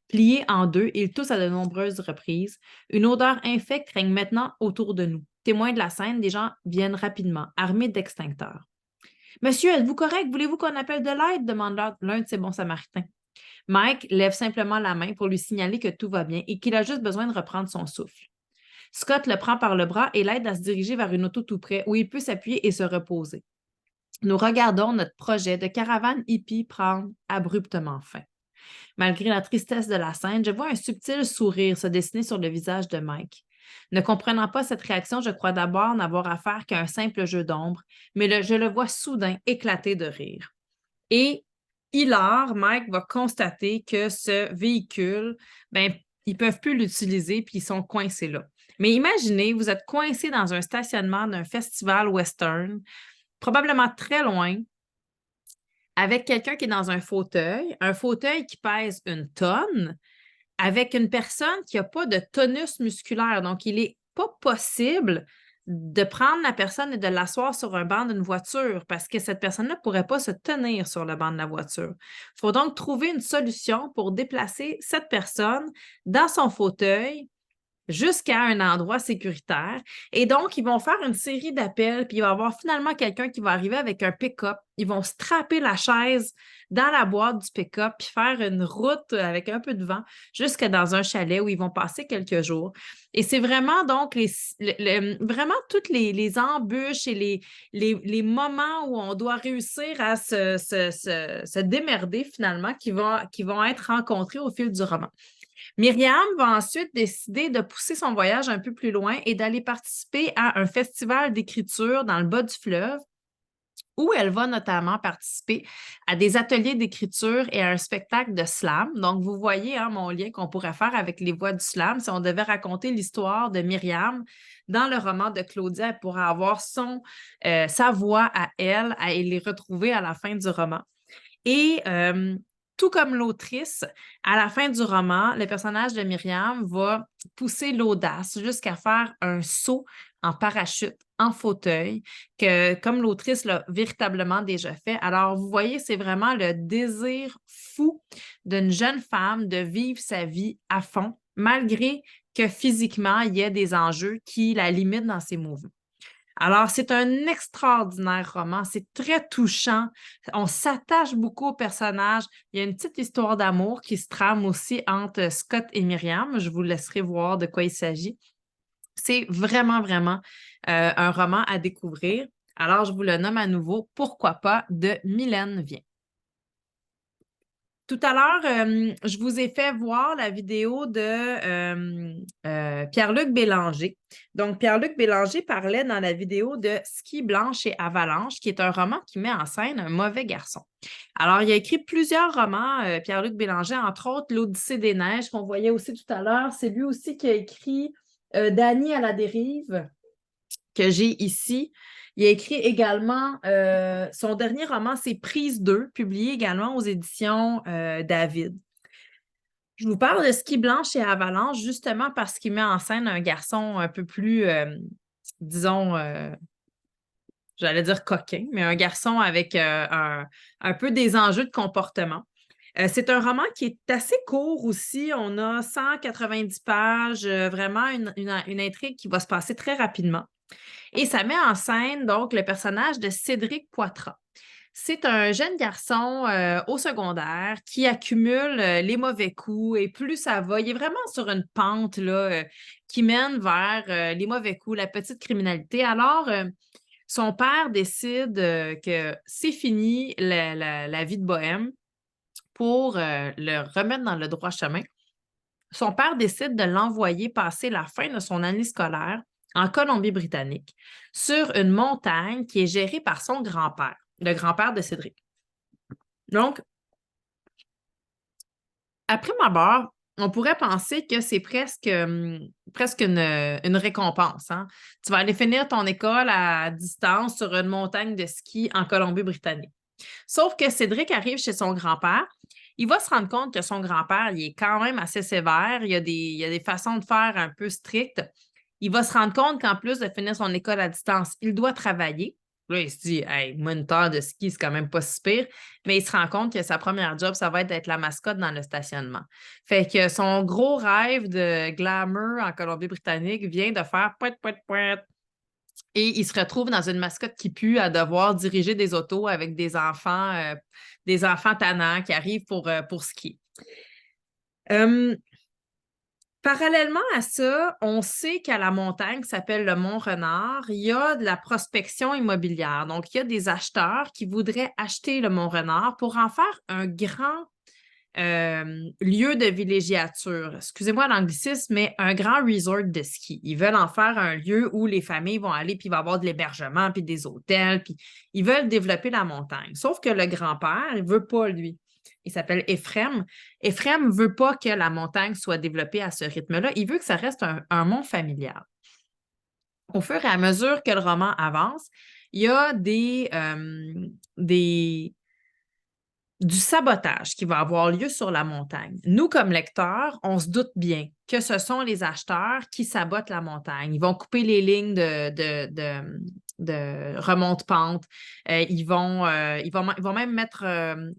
Plié en deux, il tousse à de nombreuses reprises. Une odeur infecte règne maintenant autour de nous. Témoins de la scène, des gens viennent rapidement, armés d'extincteurs. « Monsieur, êtes-vous correct? Voulez-vous qu'on appelle de l'aide? » demande l'un de ces bons samaritains. Mike lève simplement la main pour lui signaler que tout va bien et qu'il a juste besoin de reprendre son souffle. Scott le prend par le bras et l'aide à se diriger vers une auto tout près où il peut s'appuyer et se reposer. Nous regardons notre projet de caravane hippie prendre abruptement fin. Malgré la tristesse de la scène, je vois un subtil sourire se dessiner sur le visage de Mike. Ne comprenant pas cette réaction, je crois d'abord n'avoir affaire qu'à un simple jeu d'ombre, mais je le vois soudain éclater de rire. Et hilar, Mike va constater que ce véhicule, ils ne peuvent plus l'utiliser puis ils sont coincés là. Mais imaginez, vous êtes coincé dans un stationnement d'un festival western, probablement très loin, avec quelqu'un qui est dans un fauteuil qui pèse 1 tonne, avec une personne qui n'a pas de tonus musculaire. Donc, il n'est pas possible de prendre la personne et de l'asseoir sur un banc d'une voiture parce que cette personne-là ne pourrait pas se tenir sur le banc de la voiture. Il faut donc trouver une solution pour déplacer cette personne dans son fauteuil jusqu'à un endroit sécuritaire. Et donc, ils vont faire une série d'appels, puis il va y avoir finalement quelqu'un qui va arriver avec un pick-up. Ils vont strapper la chaise dans la boîte du pick-up, puis faire une route avec un peu de vent jusque dans un chalet où ils vont passer quelques jours. Et c'est vraiment donc vraiment toutes les embûches et les moments où on doit réussir à se démerder finalement qui vont être rencontrés au fil du roman. Myriam va ensuite décider de pousser son voyage un peu plus loin et d'aller participer à un festival d'écriture dans le bas du fleuve où elle va notamment participer à des ateliers d'écriture et à un spectacle de slam. Donc, vous voyez mon lien qu'on pourrait faire avec les voix du slam. Si on devait raconter l'histoire de Myriam dans le roman de Claudia, elle pourrait avoir sa voix à elle et les retrouver à la fin du roman. Et tout comme l'autrice, à la fin du roman, le personnage de Myriam va pousser l'audace jusqu'à faire un saut en parachute, en fauteuil, que comme l'autrice l'a véritablement déjà fait. Alors, vous voyez, c'est vraiment le désir fou d'une jeune femme de vivre sa vie à fond, malgré que physiquement, il y ait des enjeux qui la limitent dans ses mouvements. Alors, c'est un extraordinaire roman, c'est très touchant. On s'attache beaucoup aux personnages. Il y a une petite histoire d'amour qui se trame aussi entre Scott et Myriam. Je vous laisserai voir de quoi il s'agit. C'est vraiment, vraiment un roman à découvrir. Alors, je vous le nomme à nouveau, Pourquoi pas, de Mylène Vien. Tout à l'heure, je vous ai fait voir la vidéo de Pierre-Luc Bélanger. Donc, Pierre-Luc Bélanger parlait dans la vidéo de Ski, Blanche et Avalanche, qui est un roman qui met en scène un mauvais garçon. Alors, il a écrit plusieurs romans, Pierre-Luc Bélanger, entre autres L'Odyssée des neiges, qu'on voyait aussi tout à l'heure. C'est lui aussi qui a écrit Dany à la dérive, que j'ai ici. Il a écrit également, son dernier roman, c'est Prise 2, publié également aux éditions David. Je vous parle de Ski, Blanche et Avalanche justement parce qu'il met en scène un garçon un peu plus, disons, j'allais dire coquin, mais un garçon avec un peu des enjeux de comportement. C'est un roman qui est assez court aussi. On a 190 pages, vraiment une intrigue qui va se passer très rapidement. Et ça met en scène donc le personnage de Cédric Poitras. C'est un jeune garçon au secondaire qui accumule les mauvais coups et plus ça va, il est vraiment sur une pente là, qui mène vers les mauvais coups, la petite criminalité. Alors, son père décide que c'est fini la vie de bohème pour le remettre dans le droit chemin. Son père décide de l'envoyer passer la fin de son année scolaire en Colombie-Britannique, sur une montagne qui est gérée par son grand-père, le grand-père de Cédric. Donc, après ma barre, on pourrait penser que c'est presque une récompense. Hein? Tu vas aller finir ton école à distance sur une montagne de ski en Colombie-Britannique. Sauf que Cédric arrive chez son grand-père. Il va se rendre compte que son grand-père, il est quand même assez sévère. Il y a des façons de faire un peu strictes. Il va se rendre compte qu'en plus de finir son école à distance, il doit travailler. Là, il se dit, hey, moniteur de ski, c'est quand même pas si pire. Mais il se rend compte que sa première job, ça va être d'être la mascotte dans le stationnement. Fait que son gros rêve de glamour en Colombie-Britannique vient de faire poète, poète, poète. Et il se retrouve dans une mascotte qui pue à devoir diriger des autos avec des enfants tannants qui arrivent pour skier. Parallèlement à ça, on sait qu'à la montagne qui s'appelle le Mont-Renard, il y a de la prospection immobilière. Donc, il y a des acheteurs qui voudraient acheter le Mont-Renard pour en faire un grand lieu de villégiature. Excusez-moi l'anglicisme, mais un grand resort de ski. Ils veulent en faire un lieu où les familles vont aller, puis il va y avoir de l'hébergement, puis des hôtels, puis ils veulent développer la montagne. Sauf que le grand-père, il ne veut pas, lui. Il s'appelle Éphrem. Éphrem ne veut pas que la montagne soit développée à ce rythme-là. Il veut que ça reste un mont familial. Au fur et à mesure que le roman avance, il y a des du sabotage qui va avoir lieu sur la montagne. Nous, comme lecteurs, on se doute bien que ce sont les acheteurs qui sabotent la montagne. Ils vont couper les lignes de remonte-pente. Ils vont même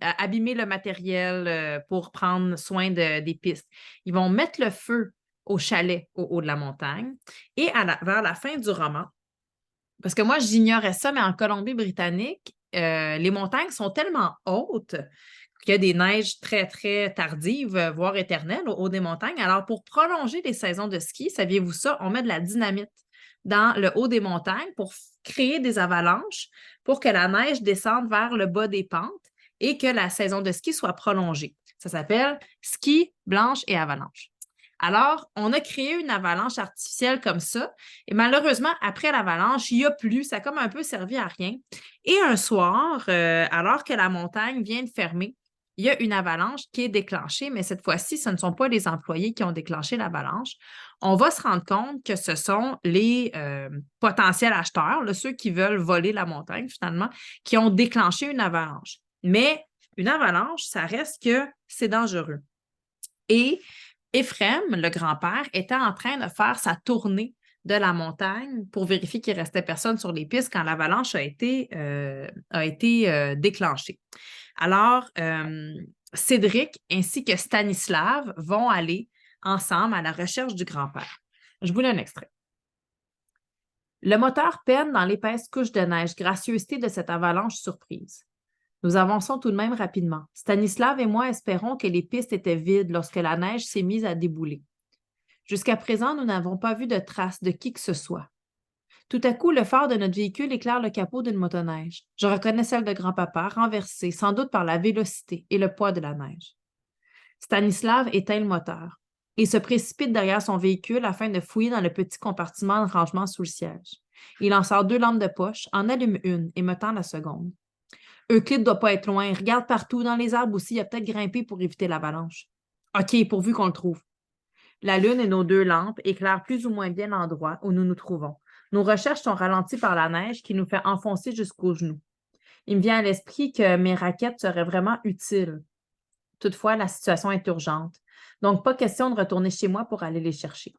abîmer le matériel pour prendre soin des pistes. Ils vont mettre le feu au chalet au haut de la montagne. Et vers la fin du roman, parce que moi, j'ignorais ça, mais en Colombie-Britannique, les montagnes sont tellement hautes qu'il y a des neiges très, très tardives, voire éternelles au haut des montagnes. Alors, pour prolonger les saisons de ski, saviez-vous ça? On met de la dynamite dans le haut des montagnes pour créer des avalanches pour que la neige descende vers le bas des pentes et que la saison de ski soit prolongée. Ça s'appelle ski, blanche et avalanche. Alors, on a créé une avalanche artificielle comme ça. Et malheureusement, après l'avalanche, il n'y a plus. Ça a comme un peu servi à rien. Et un soir, alors que la montagne vient de fermer, il y a une avalanche qui est déclenchée, mais cette fois-ci, ce ne sont pas les employés qui ont déclenché l'avalanche. On va se rendre compte que ce sont les potentiels acheteurs, là, ceux qui veulent voler la montagne finalement, qui ont déclenché une avalanche. Mais une avalanche, ça reste que c'est dangereux. Et Éphrem, le grand-père, était en train de faire sa tournée de la montagne pour vérifier qu'il ne restait personne sur les pistes quand l'avalanche a été déclenchée. Alors, Cédric ainsi que Stanislav vont aller ensemble à la recherche du grand-père. Je vous lis un extrait. Le moteur peine dans l'épaisse couche de neige, gracieuseté de cette avalanche surprise. Nous avançons tout de même rapidement. Stanislav et moi espérons que les pistes étaient vides lorsque la neige s'est mise à débouler. Jusqu'à présent, nous n'avons pas vu de traces de qui que ce soit. Tout à coup, le phare de notre véhicule éclaire le capot d'une motoneige. Je reconnais celle de grand-papa, renversée, sans doute par la vélocité et le poids de la neige. Stanislav éteint le moteur. Il se précipite derrière son véhicule afin de fouiller dans le petit compartiment de rangement sous le siège. Il en sort 2 lampes de poche, en allume une et me tend la seconde. Euclide ne doit pas être loin. Il regarde partout, dans les arbres aussi. Il a peut-être grimpé pour éviter l'avalanche. OK, pourvu qu'on le trouve. La lune et nos 2 lampes éclairent plus ou moins bien l'endroit où nous nous trouvons. Nos recherches sont ralenties par la neige qui nous fait enfoncer jusqu'aux genoux. Il me vient à l'esprit que mes raquettes seraient vraiment utiles. Toutefois, la situation est urgente. Donc, pas question de retourner chez moi pour aller les chercher.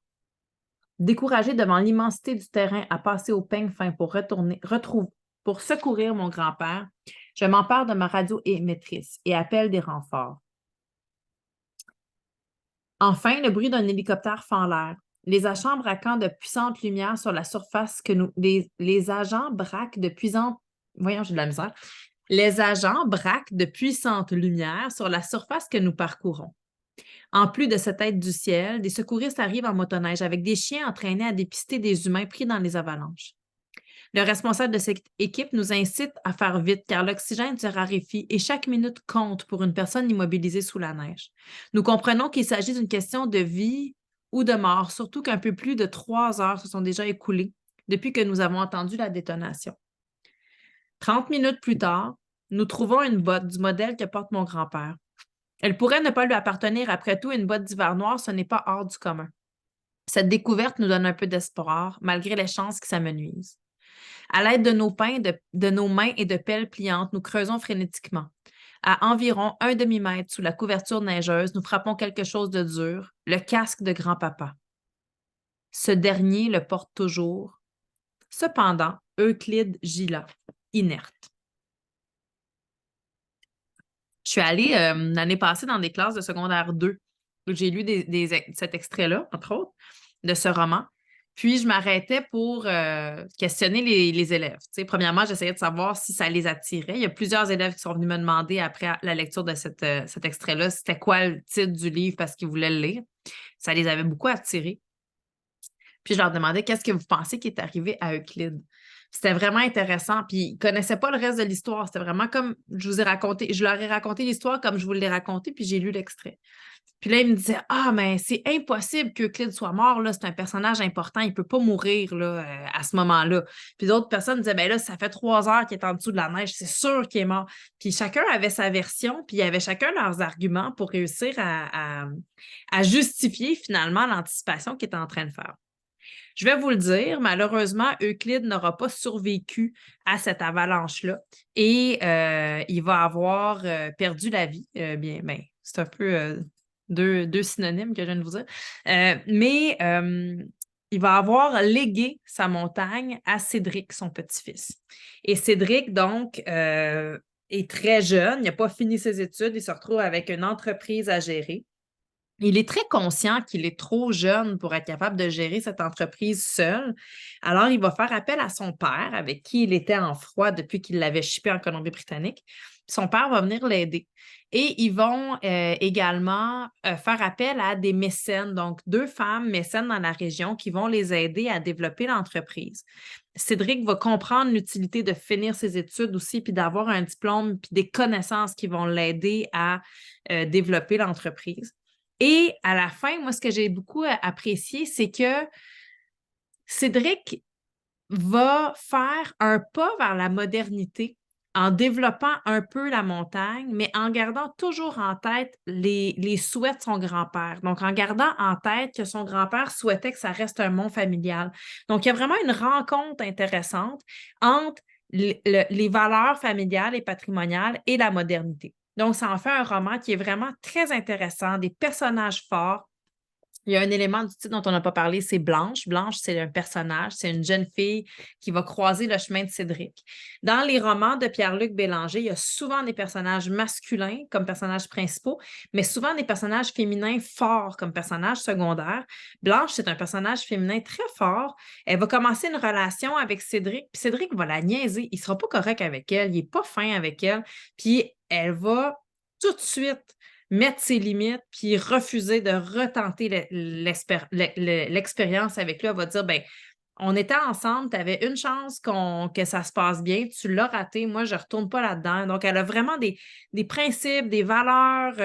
Découragé devant l'immensité du terrain à passer au peigne fin pour secourir mon grand-père, je m'empare de ma radio émettrice et appelle des renforts. Enfin, le bruit d'un hélicoptère fend l'air. Les agents braquant de puissantes lumières sur la surface que nous... Les agents braquent de puissantes... Voyons, j'ai de la misère. Les agents braquent de puissantes lumières sur la surface que nous parcourons. En plus de cette aide du ciel, des secouristes arrivent en motoneige avec des chiens entraînés à dépister des humains pris dans les avalanches. Le responsable de cette équipe nous incite à faire vite car l'oxygène se raréfie et chaque minute compte pour une personne immobilisée sous la neige. Nous comprenons qu'il s'agit d'une question de vie ou de mort, surtout qu'un peu plus de 3 heures se sont déjà écoulées depuis que nous avons entendu la détonation. 30 minutes plus tard, nous trouvons une botte du modèle que porte mon grand-père. Elle pourrait ne pas lui appartenir. Après tout, une botte d'hiver noir, ce n'est pas hors du commun. Cette découverte nous donne un peu d'espoir, malgré les chances qui s'amenuisent. À l'aide de nos mains et de pelles pliantes, nous creusons frénétiquement. À environ 1 demi-mètre sous la couverture neigeuse, nous frappons quelque chose de dur, le casque de grand-papa. Ce dernier le porte toujours. Cependant, Euclide gît là, inerte. Je suis allée l'année passée dans des classes de secondaire 2 où j'ai lu cet extrait-là, entre autres, de ce roman. Puis, je m'arrêtais pour questionner les élèves. Tu sais, premièrement, j'essayais de savoir si ça les attirait. Il y a plusieurs élèves qui sont venus me demander après la lecture de cet extrait-là, c'était quoi le titre du livre parce qu'ils voulaient le lire. Ça les avait beaucoup attirés. Puis, je leur demandais qu'est-ce que vous pensez qui est arrivé à Euclide. C'était vraiment intéressant. Puis, ils ne connaissaient pas le reste de l'histoire. C'était vraiment comme je vous ai raconté. Je leur ai raconté l'histoire comme je vous l'ai raconté, puis j'ai lu l'extrait. Puis là, il me disait ah, mais c'est impossible qu'Euclide soit mort. Là. C'est un personnage important. Il ne peut pas mourir là, à ce moment-là. Puis d'autres personnes disaient ben là, ça fait 3 heures qu'il est en dessous de la neige. C'est sûr qu'il est mort. Puis chacun avait sa version, puis il y avait chacun leurs arguments pour réussir à justifier finalement l'anticipation qu'il était en train de faire. Je vais vous le dire, malheureusement, Euclide n'aura pas survécu à cette avalanche-là et il va avoir perdu la vie. C'est un peu deux synonymes que je viens de vous dire. Mais il va avoir légué sa montagne à Cédric, son petit-fils. Et Cédric, donc, est très jeune, il n'a pas fini ses études, il se retrouve avec une entreprise à gérer. Il est très conscient qu'il est trop jeune pour être capable de gérer cette entreprise seul. Alors, il va faire appel à son père, avec qui il était en froid depuis qu'il l'avait shippé en Colombie-Britannique. Son père va venir l'aider. Et ils vont également faire appel à des mécènes, donc 2 femmes mécènes dans la région qui vont les aider à développer l'entreprise. Cédric va comprendre l'utilité de finir ses études aussi, puis d'avoir un diplôme, puis des connaissances qui vont l'aider à développer l'entreprise. Et à la fin, moi, ce que j'ai beaucoup apprécié, c'est que Cédric va faire un pas vers la modernité en développant un peu la montagne, mais en gardant toujours en tête les souhaits de son grand-père. Donc, en gardant en tête que son grand-père souhaitait que ça reste un mont familial. Donc, il y a vraiment une rencontre intéressante entre les valeurs familiales et patrimoniales et la modernité. Donc, ça en fait un roman qui est vraiment très intéressant, des personnages forts. Il y a un élément du titre dont on n'a pas parlé, c'est Blanche. Blanche, c'est un personnage, c'est une jeune fille qui va croiser le chemin de Cédric. Dans les romans de Pierre-Luc Bélanger, il y a souvent des personnages masculins comme personnages principaux, mais souvent des personnages féminins forts comme personnages secondaires. Blanche, c'est un personnage féminin très fort. Elle va commencer une relation avec Cédric, puis Cédric va la niaiser. Il ne sera pas correct avec elle, il n'est pas fin avec elle, puis elle va tout de suite mettre ses limites, puis refuser de retenter l'expérience avec lui. Elle va dire, ben, on était ensemble, tu avais une chance que ça se passe bien, tu l'as raté, moi, je ne retourne pas là-dedans. Donc, elle a vraiment des principes, des valeurs.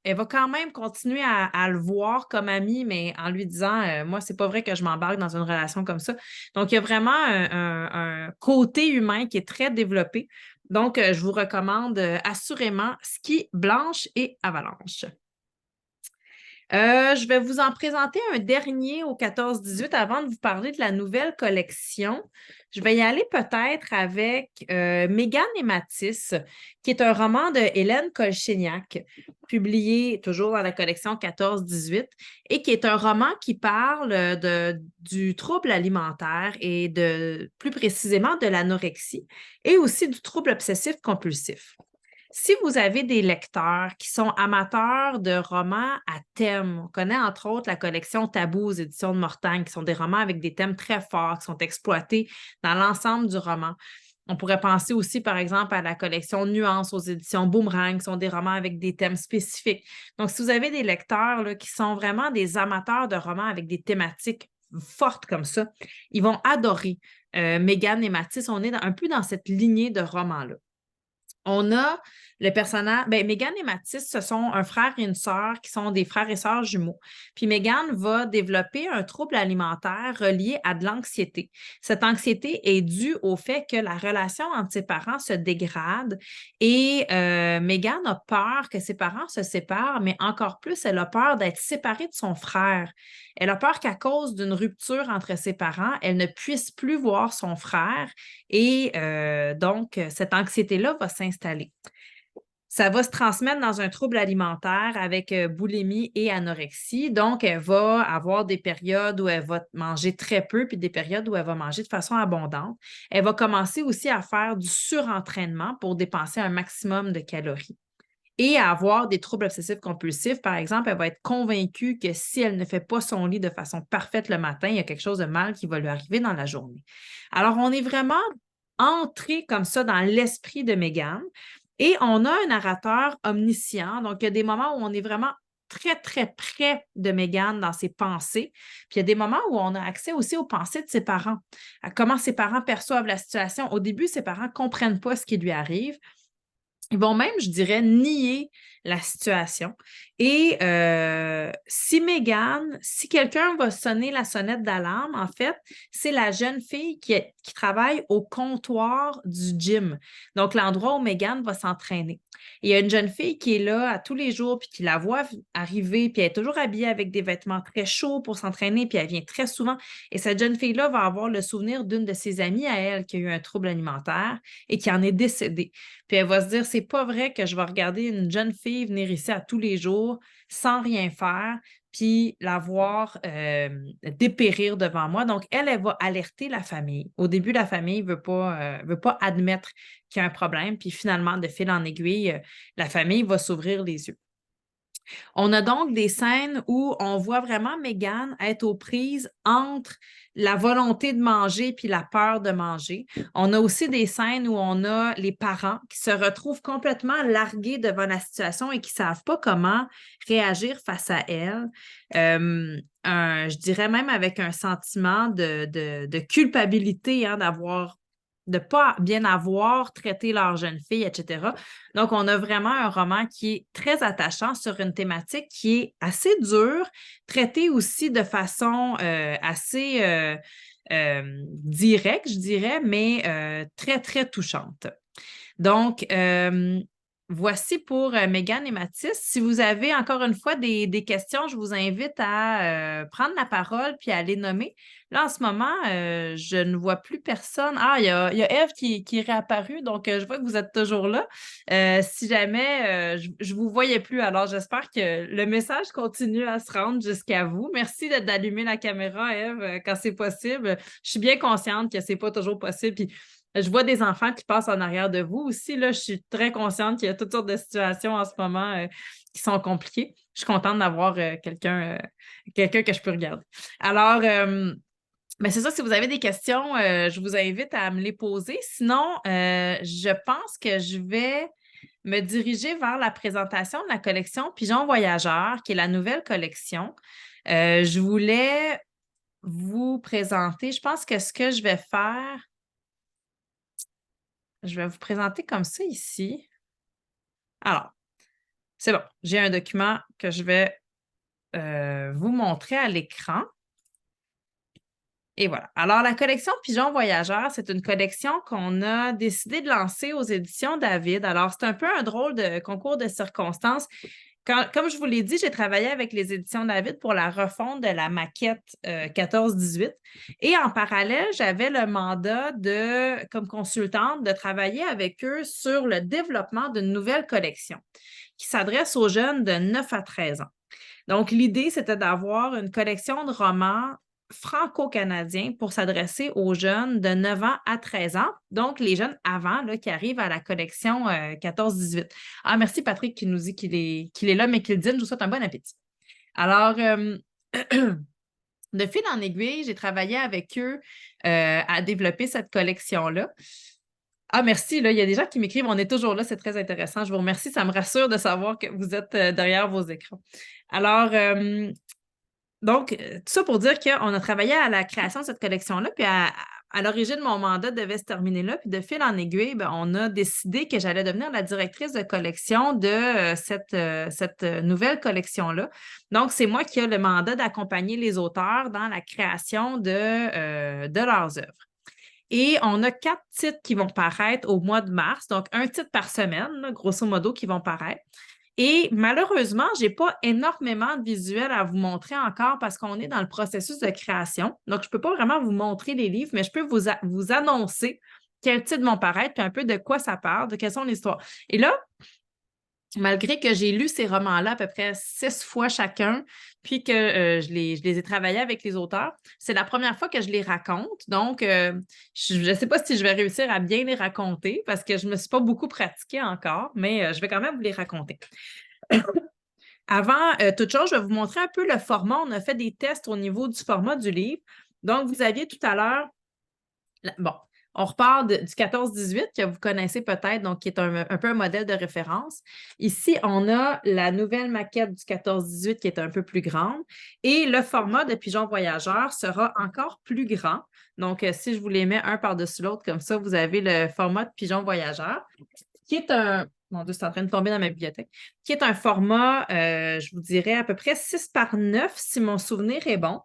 Elle va quand même continuer à le voir comme ami, mais en lui disant, moi, c'est pas vrai que je m'embarque dans une relation comme ça. Donc, il y a vraiment un côté humain qui est très développé. Donc, je vous recommande assurément Ski, Blanche et Avalanche. Je vais vous en présenter un dernier au 14-18 avant de vous parler de la nouvelle collection. Je vais y aller peut-être avec Mégane et Matisse, qui est un roman de Hélène Kolcheniak, publié toujours dans la collection 14-18, et qui est un roman qui parle du trouble alimentaire et plus précisément de l'anorexie, et aussi du trouble obsessif-compulsif. Si vous avez des lecteurs qui sont amateurs de romans à thème, on connaît entre autres la collection Tabou aux éditions de Mortagne, qui sont des romans avec des thèmes très forts, qui sont exploités dans l'ensemble du roman. On pourrait penser aussi, par exemple, à la collection Nuances aux éditions Boomerang, qui sont des romans avec des thèmes spécifiques. Donc, si vous avez des lecteurs là, qui sont vraiment des amateurs de romans avec des thématiques fortes comme ça, ils vont adorer Mégane et Matisse. On est un peu dans cette lignée de romans-là. On a le personnage, Mégane et Matisse, ce sont un frère et une sœur qui sont des frères et sœurs jumeaux. Puis Mégane va développer un trouble alimentaire relié à de l'anxiété. Cette anxiété est due au fait que la relation entre ses parents se dégrade et Mégane a peur que ses parents se séparent, mais encore plus, elle a peur d'être séparée de son frère. Elle a peur qu'à cause d'une rupture entre ses parents, elle ne puisse plus voir son frère et donc cette anxiété-là va s'installer. Ça va se transmettre dans un trouble alimentaire avec boulimie et anorexie. Donc, elle va avoir des périodes où elle va manger très peu, puis des périodes où elle va manger de façon abondante. Elle va commencer aussi à faire du surentraînement pour dépenser un maximum de calories. Et à avoir des troubles obsessifs-compulsifs, par exemple, elle va être convaincue que si elle ne fait pas son lit de façon parfaite le matin, il y a quelque chose de mal qui va lui arriver dans la journée. Alors, on est vraiment entré comme ça dans l'esprit de Mégane et on a un narrateur omniscient. Donc, il y a des moments où on est vraiment très, très près de Mégane dans ses pensées. Puis il y a des moments où on a accès aussi aux pensées de ses parents, à comment ses parents perçoivent la situation. Au début, ses parents ne comprennent pas ce qui lui arrive. Ils vont même, je dirais, nier la situation. Et si quelqu'un va sonner la sonnette d'alarme, en fait, c'est la jeune fille qui travaille au comptoir du gym, donc l'endroit où Mégane va s'entraîner. Et il y a une jeune fille qui est là à tous les jours, puis qui la voit arriver, puis elle est toujours habillée avec des vêtements très chauds pour s'entraîner, puis elle vient très souvent. Et cette jeune fille-là va avoir le souvenir d'une de ses amies à elle qui a eu un trouble alimentaire et qui en est décédée. Puis elle va se dire, c'est pas vrai que je vais regarder une jeune fille venir ici à tous les jours sans rien faire, puis la voir dépérir devant moi. Donc, elle va alerter la famille. Au début, la famille ne veut pas admettre qu'il y a un problème, puis finalement, de fil en aiguille, la famille va s'ouvrir les yeux. On a donc des scènes où on voit vraiment Mégane être aux prises entre la volonté de manger puis la peur de manger. On a aussi des scènes où on a les parents qui se retrouvent complètement largués devant la situation et qui ne savent pas comment réagir face à elle. Je dirais même avec un sentiment de culpabilité, hein, de ne pas bien avoir traité leur jeune fille, etc. Donc, on a vraiment un roman qui est très attachant sur une thématique qui est assez dure, traitée aussi de façon assez directe, je dirais, mais très, très touchante. Donc, voici pour Mégane et Mathis. Si vous avez encore une fois des questions, je vous invite à prendre la parole puis à les nommer. Là, en ce moment, je ne vois plus personne. Ah, il y a Ève qui est réapparue, donc je vois que vous êtes toujours là. Si jamais je ne vous voyais plus, alors j'espère que le message continue à se rendre jusqu'à vous. Merci d'allumer la caméra, Ève, quand c'est possible. Je suis bien consciente que ce n'est pas toujours possible. Puis, je vois des enfants qui passent en arrière de vous aussi. Là, je suis très consciente qu'il y a toutes sortes de situations en ce moment qui sont compliquées. Je suis contente d'avoir quelqu'un que je peux regarder. Alors, mais c'est ça, si vous avez des questions, je vous invite à me les poser. Sinon, je pense que je vais me diriger vers la présentation de la collection Pigeons Voyageurs, qui est la nouvelle collection. Je voulais vous présenter, je pense que ce que je vais faire, je vais vous présenter comme ça ici. Alors, c'est bon, j'ai un document que je vais vous montrer à l'écran. Et voilà. Alors, la collection Pigeons Voyageurs, c'est une collection qu'on a décidé de lancer aux éditions David. Alors, c'est un peu un drôle de concours de circonstances. Comme je vous l'ai dit, j'ai travaillé avec les éditions David pour la refonte de la maquette 14-18. Et en parallèle, j'avais le mandat comme consultante de travailler avec eux sur le développement d'une nouvelle collection qui s'adresse aux jeunes de 9 à 13 ans. Donc, l'idée, c'était d'avoir une collection de romans franco-canadiens pour s'adresser aux jeunes de 9 ans à 13 ans, donc les jeunes avant là, qui arrivent à la collection 14-18. Ah, merci Patrick qui nous dit qu'il est là, mais qu'il dîne. Je vous souhaite un bon appétit. Alors, de fil en aiguille, j'ai travaillé avec eux à développer cette collection-là. Ah, merci. Là, il y a des gens qui m'écrivent, on est toujours là, c'est très intéressant. Je vous remercie. Ça me rassure de savoir que vous êtes derrière vos écrans. Alors, donc, tout ça pour dire qu'on a travaillé à la création de cette collection-là, puis à l'origine, mon mandat devait se terminer là, puis de fil en aiguille, bien, on a décidé que j'allais devenir la directrice de collection de cette nouvelle collection-là. Donc, c'est moi qui ai le mandat d'accompagner les auteurs dans la création de leurs œuvres. Et on a 4 titres qui vont paraître au mois de mars, donc un titre par semaine, là, grosso modo, qui vont paraître. Et malheureusement, je n'ai pas énormément de visuels à vous montrer encore parce qu'on est dans le processus de création. Donc, je ne peux pas vraiment vous montrer les livres, mais je peux vous annoncer quels titres vont paraître, puis un peu de quoi ça parle, de quelles sont les histoires. Et là, malgré que j'ai lu ces romans-là à peu près 6 fois chacun, puis que je les ai travaillés avec les auteurs, c'est la première fois que je les raconte. Donc, je ne sais pas si je vais réussir à bien les raconter parce que je ne me suis pas beaucoup pratiquée encore, mais je vais quand même vous les raconter. Avant toute chose, je vais vous montrer un peu le format. On a fait des tests au niveau du format du livre. Donc, vous aviez tout à l'heure... Bon, on repart du 14-18 que vous connaissez peut-être, donc qui est un peu un modèle de référence. Ici, on a la nouvelle maquette du 14-18 qui est un peu plus grande et le format de Pigeons Voyageurs sera encore plus grand. Donc, si je vous les mets un par-dessus l'autre, comme ça, vous avez le format de Pigeons Voyageurs qui est un... Mon Dieu, c'est en train de tomber dans ma bibliothèque. Qui est un format, je vous dirais, à peu près 6 par 9, si mon souvenir est bon.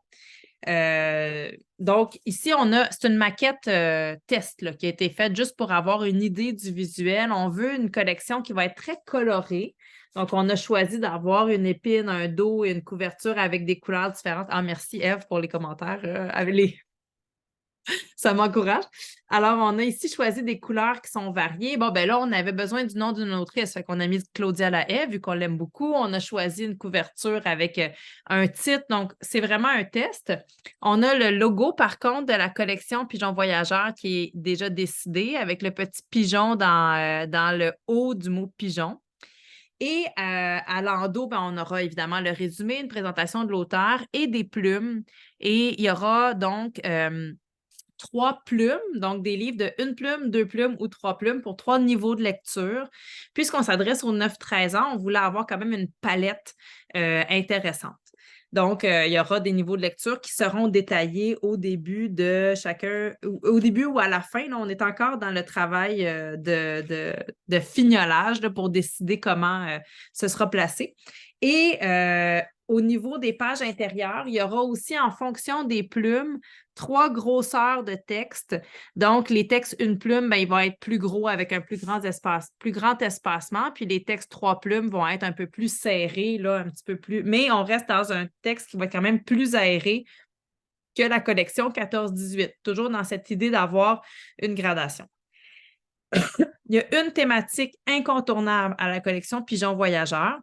Donc, ici, c'est une maquette test là, qui a été faite juste pour avoir une idée du visuel. On veut une collection qui va être très colorée. Donc, on a choisi d'avoir une épine, un dos et une couverture avec des couleurs différentes. Ah, merci Eve pour les commentaires. Ça m'encourage. Alors, on a ici choisi des couleurs qui sont variées. Bon, ben là, on avait besoin du nom d'une autrice. Fait qu'on a mis Claudia Lahaye, vu qu'on l'aime beaucoup. On a choisi une couverture avec un titre. Donc, c'est vraiment un test. On a le logo, par contre, de la collection Pigeon Voyageur qui est déjà décidé avec le petit pigeon dans le haut du mot pigeon. Et à l'endos, ben, on aura évidemment le résumé, une présentation de l'auteur et des plumes. Et il y aura donc 3 plumes, donc des livres de 1 plume, 2 plumes ou 3 plumes pour 3 niveaux de lecture. Puisqu'on s'adresse aux 9-13 ans, on voulait avoir quand même une palette intéressante. Donc, il y aura des niveaux de lecture qui seront détaillés au début de chacun, au début ou à la fin. Là, on est encore dans le travail de fignolage là, pour décider comment ce sera placé. Et au niveau des pages intérieures, il y aura aussi, en fonction des plumes, 3 grosseurs de texte. Donc, les textes 1 plume, ben, ils vont être plus gros avec un plus grand espacement. Puis les textes 3 plumes vont être un peu plus serrés, là, un petit peu plus. Mais on reste dans un texte qui va être quand même plus aéré que la collection 14-18. Toujours dans cette idée d'avoir une gradation. Il y a une thématique incontournable à la collection Pigeon Voyageur.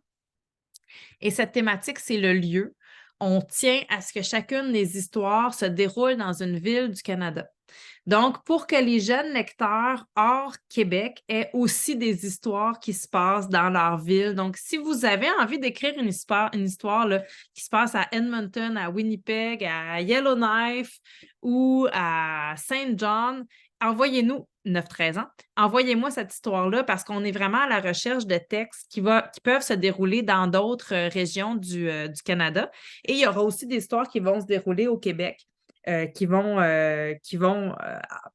Et cette thématique, c'est le lieu. On tient à ce que chacune des histoires se déroule dans une ville du Canada. Donc, pour que les jeunes lecteurs hors Québec aient aussi des histoires qui se passent dans leur ville. Donc, si vous avez envie d'écrire une histoire là, qui se passe à Edmonton, à Winnipeg, à Yellowknife ou à Saint John, envoyez-nous, 9-13 ans, envoyez-moi cette histoire-là parce qu'on est vraiment à la recherche de textes qui peuvent se dérouler dans d'autres régions du Canada. Et il y aura aussi des histoires qui vont se dérouler au Québec. Qui vont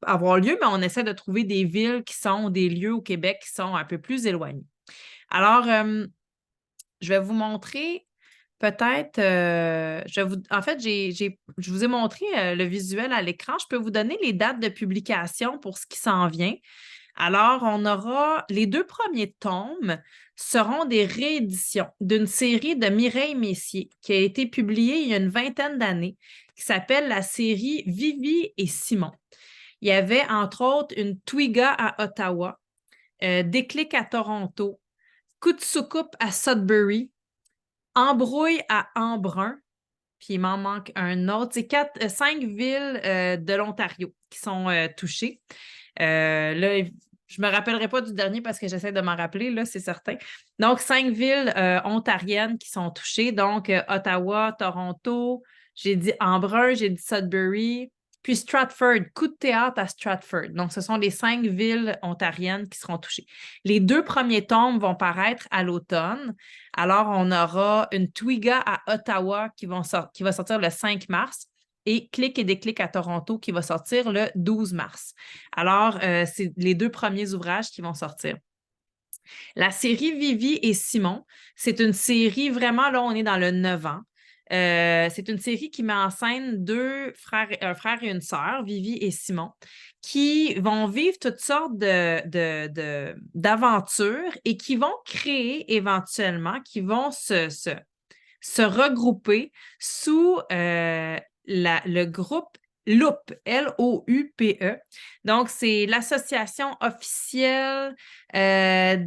avoir lieu, mais on essaie de trouver des villes qui sont des lieux au Québec qui sont un peu plus éloignés. Alors, je vais vous montrer peut-être, en fait, je vous ai montré le visuel à l'écran. Je peux vous donner les dates de publication pour ce qui s'en vient. Alors, on aura les 2 premiers tomes seront des rééditions d'une série de Mireille Messier qui a été publiée il y a une vingtaine d'années, qui s'appelle la série Vivi et Simon. Il y avait, entre autres, une Twiga à Ottawa, Déclic à Toronto, Coup de soucoupe à Sudbury, Embrouille à Embrun, puis il m'en manque un autre. C'est 5 villes de l'Ontario qui sont touchées. Là, je ne me rappellerai pas du dernier parce que j'essaie de m'en rappeler, là, c'est certain. Donc, 5 villes ontariennes qui sont touchées. Donc, Ottawa, Toronto, j'ai dit Embrun, j'ai dit Sudbury, puis Stratford, coup de théâtre à Stratford. Donc, ce sont les 5 villes ontariennes qui seront touchées. Les 2 premiers tomes vont paraître à l'automne. Alors, on aura une Twiga à Ottawa qui va sortir le 5 mars et Clic et Déclic à Toronto qui va sortir le 12 mars. Alors, c'est les 2 premiers ouvrages qui vont sortir. La série Vivi et Simon, c'est une série vraiment, là, on est dans le 9 ans. C'est une série qui met en scène 2 frères, un frère et une sœur, Vivi et Simon, qui vont vivre toutes sortes d'aventures et qui vont créer éventuellement, qui vont se regrouper sous le groupe LOUPE, L-O-U-P-E. Donc, c'est l'association officielle c'est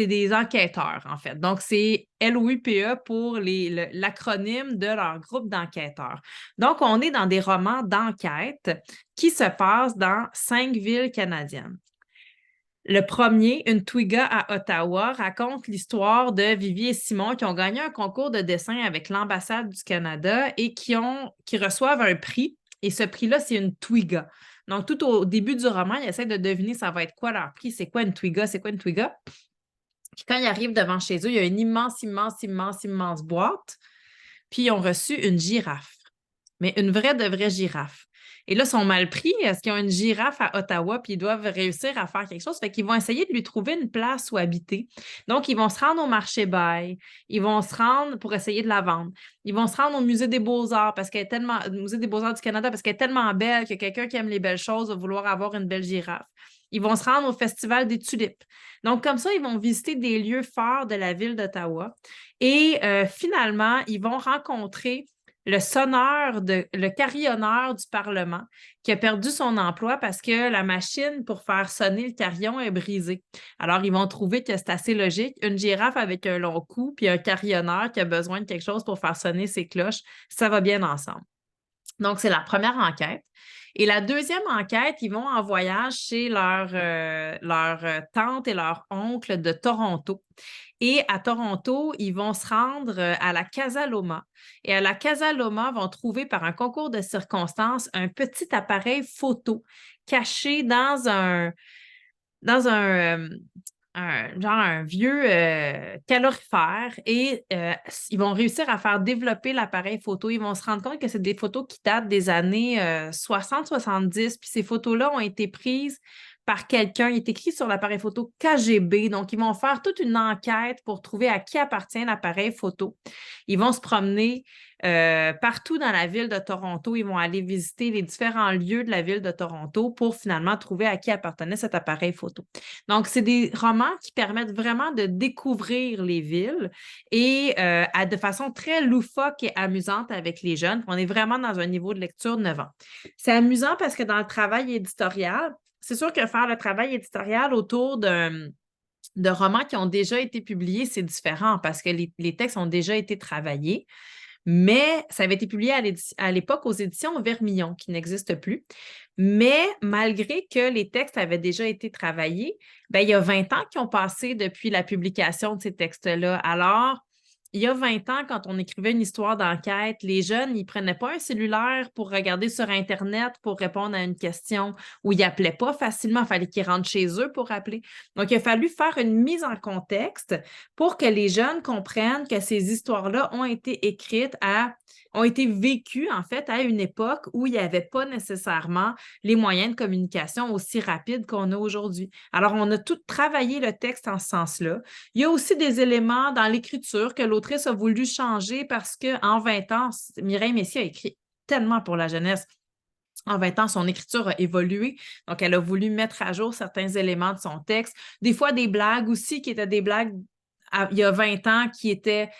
des enquêteurs, en fait. Donc, c'est L-O-U-P-E pour l'acronyme de leur groupe d'enquêteurs. Donc, on est dans des romans d'enquête qui se passent dans 5 villes canadiennes. Le premier, une Twiga à Ottawa, raconte l'histoire de Vivi et Simon qui ont gagné un concours de dessin avec l'ambassade du Canada et qui reçoent un prix. Et ce prix-là, c'est une Twiga. Donc, tout au début du roman, ils essaient de deviner ça va être quoi leur prix, c'est quoi une Twiga, c'est quoi une Twiga. Puis quand ils arrivent devant chez eux, il y a une immense, immense, immense, immense boîte. Puis ils ont reçu une girafe, mais une vraie de vraie girafe. Et là, ils sont mal pris. Est-ce qu'ils ont une girafe à Ottawa puis ils doivent réussir à faire quelque chose? Fait qu'ils vont essayer de lui trouver une place où habiter. Donc, ils vont se rendre au marché Bail. Ils vont se rendre pour essayer de la vendre. Ils vont se rendre au Musée des Beaux-Arts parce qu'elle est tellement, Musée des Beaux-Arts du Canada parce qu'elle est tellement belle que quelqu'un qui aime les belles choses va vouloir avoir une belle girafe. Ils vont se rendre au Festival des Tulipes. Donc, comme ça, ils vont visiter des lieux forts de la ville d'Ottawa. Et finalement, ils vont rencontrer le carillonneur du Parlement qui a perdu son emploi parce que la machine pour faire sonner le carillon est brisée. Alors, ils vont trouver que c'est assez logique. Une girafe avec un long cou puis un carillonneur qui a besoin de quelque chose pour faire sonner ses cloches, ça va bien ensemble. Donc, c'est la première enquête. Et la deuxième enquête, ils vont en voyage chez leur tante et leur oncle de Toronto. Et à Toronto, ils vont se rendre à la Casa Loma. Et à la Casa Loma, vont trouver par un concours de circonstances un petit appareil photo caché dans un vieux calorifère et ils vont réussir à faire développer l'appareil photo. Ils vont se rendre compte que c'est des photos qui datent des années 60-70, puis ces photos-là ont été prises par quelqu'un. Il est écrit sur l'appareil photo KGB. Donc, ils vont faire toute une enquête pour trouver à qui appartient l'appareil photo. Ils vont se promener partout dans la ville de Toronto. Ils vont aller visiter les différents lieux de la ville de Toronto pour finalement trouver à qui appartenait cet appareil photo. Donc, c'est des romans qui permettent vraiment de découvrir les villes et de façon très loufoque et amusante avec les jeunes. On est vraiment dans un niveau de lecture de 9 ans. C'est amusant parce que dans le travail éditorial, c'est sûr que faire le travail éditorial autour de romans qui ont déjà été publiés, c'est différent parce que les textes ont déjà été travaillés. Mais ça avait été publié à l'époque aux éditions Vermillon, qui n'existent plus. Mais malgré que les textes avaient déjà été travaillés, il y a 20 ans qui ont passé depuis la publication de ces textes-là. Alors, il y a 20 ans, quand on écrivait une histoire d'enquête, les jeunes, ils ne prenaient pas un cellulaire pour regarder sur Internet pour répondre à une question ou ils n'appelaient pas facilement. Il fallait qu'ils rentrent chez eux pour appeler. Donc, il a fallu faire une mise en contexte pour que les jeunes comprennent que ces histoires-là ont été écrites ont été vécues, en fait, à une époque où il n'y avait pas nécessairement les moyens de communication aussi rapides qu'on a aujourd'hui. Alors, on a tout travaillé le texte en ce sens-là. Il y a aussi des éléments dans l'écriture que l'autrice a voulu changer parce qu'en 20 ans, Mireille Messier a écrit tellement pour la jeunesse. En 20 ans, son écriture a évolué. Donc, elle a voulu mettre à jour certains éléments de son texte. Des fois, des blagues aussi qui étaient des blagues il y a 20 ans qui étaient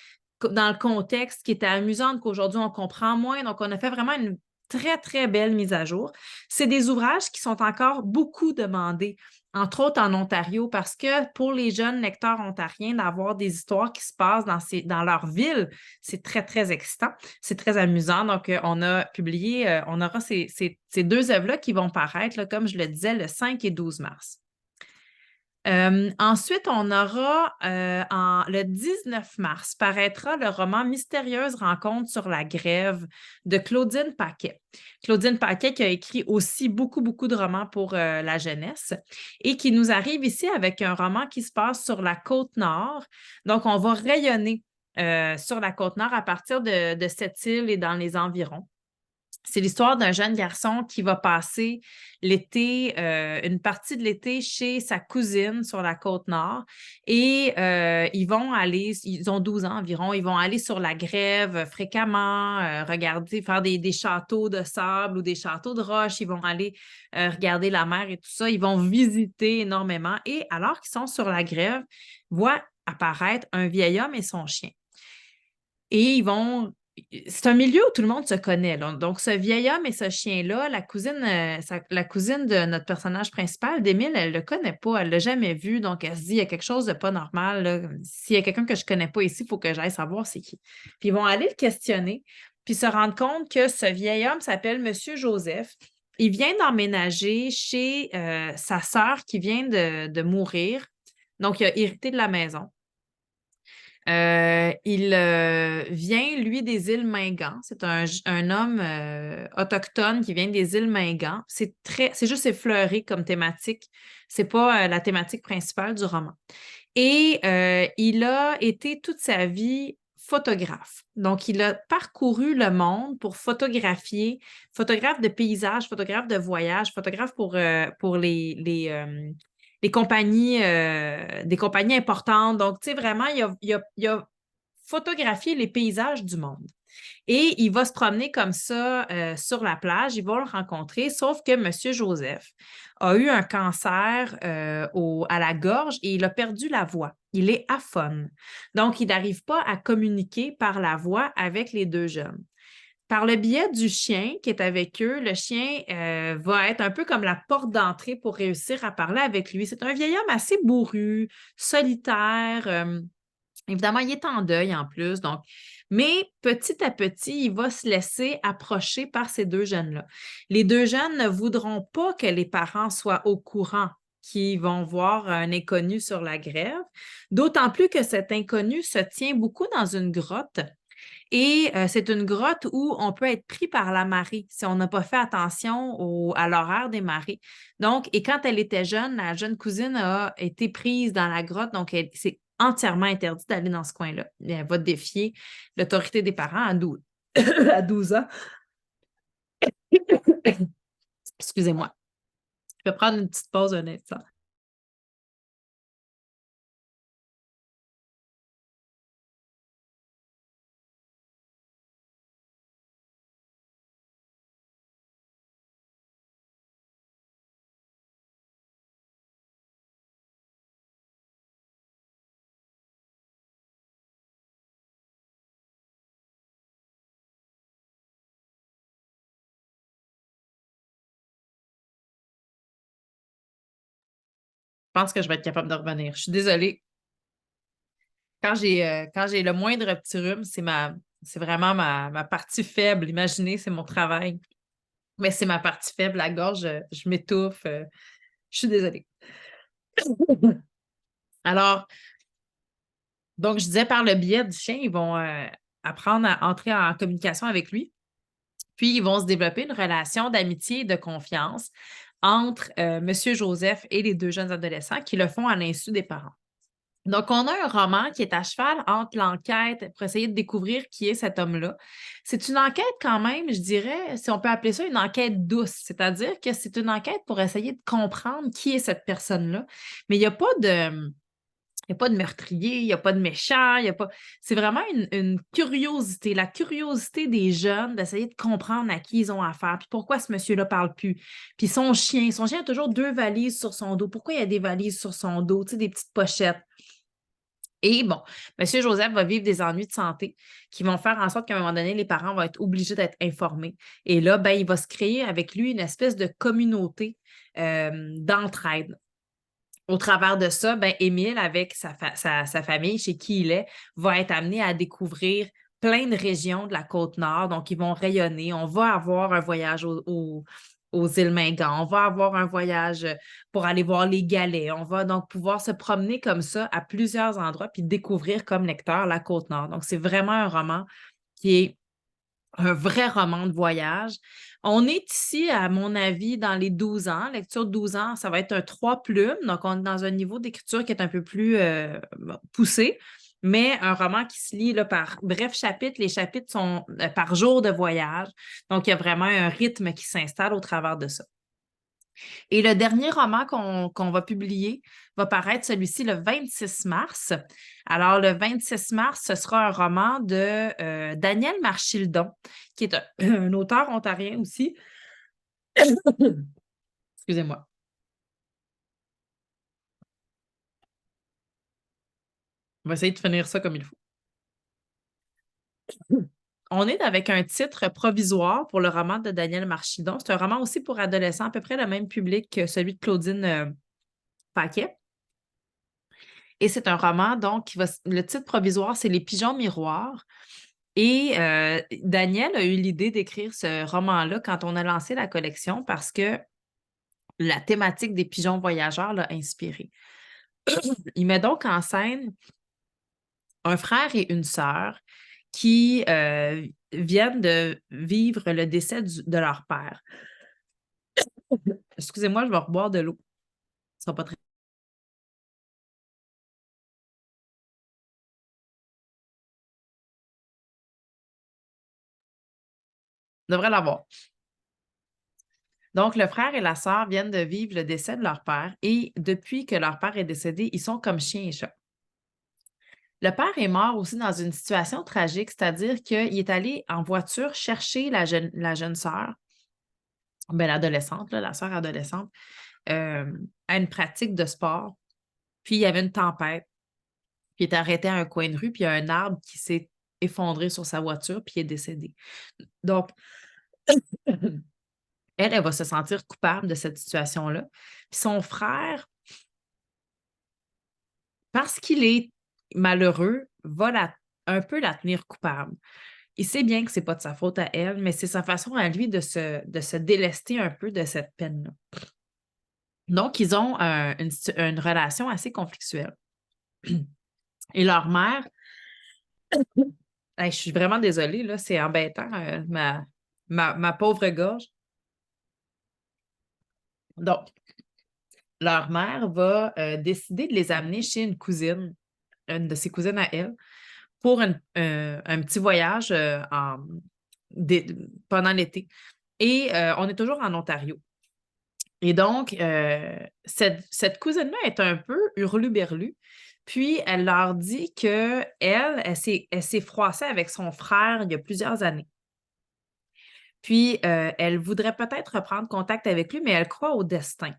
dans le contexte, qui étaient amusantes, qu'aujourd'hui, on comprend moins. Donc, on a fait vraiment une très, très belle mise à jour. C'est des ouvrages qui sont encore beaucoup demandés, entre autres en Ontario, parce que pour les jeunes lecteurs ontariens, d'avoir des histoires qui se passent dans leur ville, c'est très, très excitant. C'est très amusant. Donc, on a publié, on aura ces deux œuvres-là qui vont paraître, là, comme je le disais, le 5 et 12 mars. Ensuite, on aura le 19 mars paraîtra le roman Mystérieuse rencontre sur la grève de Claudine Paquet. Claudine Paquet qui a écrit aussi beaucoup, beaucoup de romans pour la jeunesse et qui nous arrive ici avec un roman qui se passe sur la Côte-Nord. Donc, on va rayonner sur la Côte-Nord à partir de cette île et dans les environs. C'est l'histoire d'un jeune garçon qui va passer l'été, une partie de l'été chez sa cousine sur la Côte-Nord et ils vont aller, ils ont 12 ans environ, ils vont aller sur la grève fréquemment, regarder, faire des châteaux de sable ou des châteaux de roche, ils vont aller regarder la mer et tout ça, ils vont visiter énormément et alors qu'ils sont sur la grève, voient apparaître un vieil homme et son chien. Et c'est un milieu où tout le monde se connaît. Là. Donc, ce vieil homme et ce chien-là, la cousine de notre personnage principal, d'Émile, elle ne le connaît pas, elle ne l'a jamais vu. Donc, elle se dit, il y a quelque chose de pas normal. Là. S'il y a quelqu'un que je ne connais pas ici, il faut que j'aille savoir c'est qui. Puis, ils vont aller le questionner, puis se rendre compte que ce vieil homme s'appelle Monsieur Joseph. Il vient d'emménager chez sa sœur qui vient de mourir. Donc, il a hérité de la maison. Il vient, lui, des îles Mingan. C'est un homme autochtone qui vient des îles Mingan. C'est juste effleuré comme thématique. C'est pas la thématique principale du roman. Et il a été toute sa vie photographe. Donc, il a parcouru le monde pour photographier, photographe de paysages, photographe de voyage, photographe pour les compagnies, des compagnies importantes. Donc, tu sais, vraiment, il a photographié les paysages du monde. Et il va se promener comme ça sur la plage, il va le rencontrer, sauf que M. Joseph a eu un cancer à la gorge et il a perdu la voix. Il est aphone. Donc, il n'arrive pas à communiquer par la voix avec les deux jeunes. Par le biais du chien qui est avec eux, le chien va être un peu comme la porte d'entrée pour réussir à parler avec lui. C'est un vieil homme assez bourru, solitaire. Évidemment, il est en deuil en plus. Donc, mais petit à petit, il va se laisser approcher par ces deux jeunes-là. Les deux jeunes ne voudront pas que les parents soient au courant qu'ils vont voir un inconnu sur la grève, d'autant plus que cet inconnu se tient beaucoup dans une grotte. Et c'est une grotte où on peut être pris par la marée si on n'a pas fait attention à l'horaire des marées. Donc, et quand elle était jeune, la jeune cousine a été prise dans la grotte, donc c'est entièrement interdit d'aller dans ce coin-là. Elle va défier l'autorité des parents à 12, à 12 ans. Excusez-moi. Je vais prendre une petite pause un instant. Je pense que je vais être capable de revenir. Je suis désolée. Quand j'ai le moindre petit rhume, c'est vraiment ma partie faible. Imaginez, c'est mon travail. Mais c'est ma partie faible, la gorge, je m'étouffe. Je suis désolée. Alors, donc, je disais par le biais du chien, ils vont apprendre à entrer en communication avec lui. Puis, ils vont se développer une relation d'amitié et de confiance entre M. Joseph et les deux jeunes adolescents qui le font à l'insu des parents. Donc, on a un roman qui est à cheval entre l'enquête pour essayer de découvrir qui est cet homme-là. C'est une enquête quand même, je dirais, si on peut appeler ça une enquête douce, c'est-à-dire que c'est une enquête pour essayer de comprendre qui est cette personne-là. Mais il n'y a pas de meurtrier, il n'y a pas de méchant, il y a pas. C'est vraiment une curiosité, la curiosité des jeunes d'essayer de comprendre à qui ils ont affaire, puis pourquoi ce monsieur-là parle plus. Puis son chien a toujours deux valises sur son dos. Pourquoi il y a des valises sur son dos, tu sais, des petites pochettes? Et bon, M. Joseph va vivre des ennuis de santé qui vont faire en sorte qu'à un moment donné, les parents vont être obligés d'être informés. Et là, ben, il va se créer avec lui une espèce de communauté d'entraide. Au travers de ça, ben, Émile, avec sa famille, chez qui il est, va être amené à découvrir plein de régions de la Côte-Nord. Donc, ils vont rayonner. On va avoir un voyage aux îles Mingan. On va avoir un voyage pour aller voir les galets. On va donc pouvoir se promener comme ça à plusieurs endroits puis découvrir comme lecteur la Côte-Nord. Donc, c'est vraiment un roman qui est un vrai roman de voyage. On est ici, à mon avis, dans les 12 ans. Lecture de 12 ans, ça va être un 3 plumes. Donc, on est dans un niveau d'écriture qui est un peu plus poussé, mais un roman qui se lit là, par brefs chapitres. Les chapitres sont par jour de voyage. Donc, il y a vraiment un rythme qui s'installe au travers de ça. Et le dernier roman qu'on va publier va paraître celui-ci le 26 mars. Alors, le 26 mars, ce sera un roman de Daniel Marchildon, qui est un auteur ontarien aussi. Excusez-moi. On va essayer de finir ça comme il faut. On est avec un titre provisoire pour le roman de Daniel Marchildon. C'est un roman aussi pour adolescents, à peu près le même public que celui de Claudine Paquet. Et c'est un roman, donc, le titre provisoire, c'est Les pigeons miroirs. Et Daniel a eu l'idée d'écrire ce roman-là quand on a lancé la collection parce que la thématique des pigeons voyageurs l'a inspiré. Il met donc en scène un frère et une sœur qui viennent de vivre le décès de leur père. Excusez-moi, je vais reboire de l'eau. Ce sera pas très devrait l'avoir. Donc, le frère et la sœur viennent de vivre le décès de leur père et depuis que leur père est décédé, ils sont comme chien et chat. Le père est mort aussi dans une situation tragique, c'est-à-dire qu'il est allé en voiture chercher la jeune sœur, l'adolescente, là, la sœur adolescente, à une pratique de sport. Puis il y avait une tempête, puis il est arrêté à un coin de rue, puis il y a un arbre qui s'est effondré sur sa voiture, puis il est décédé. Donc, elle va se sentir coupable de cette situation-là. Puis son frère, parce qu'il est malheureux, va un peu la tenir coupable. Il sait bien que ce n'est pas de sa faute à elle, mais c'est sa façon à lui de se délester un peu de cette peine-là. Donc, ils ont une relation assez conflictuelle. Et leur mère, je suis vraiment désolée, là, c'est embêtant, ma pauvre gorge. Donc, leur mère va décider de les amener chez une cousine, une de ses cousines à elle, pour un petit voyage pendant l'été. Et on est toujours en Ontario. Et donc, cette cousine-là est un peu hurluberlue. Puis, elle leur dit qu'elle s'est froissée avec son frère il y a plusieurs années. Puis, elle voudrait peut-être reprendre contact avec lui, mais elle croit au destin.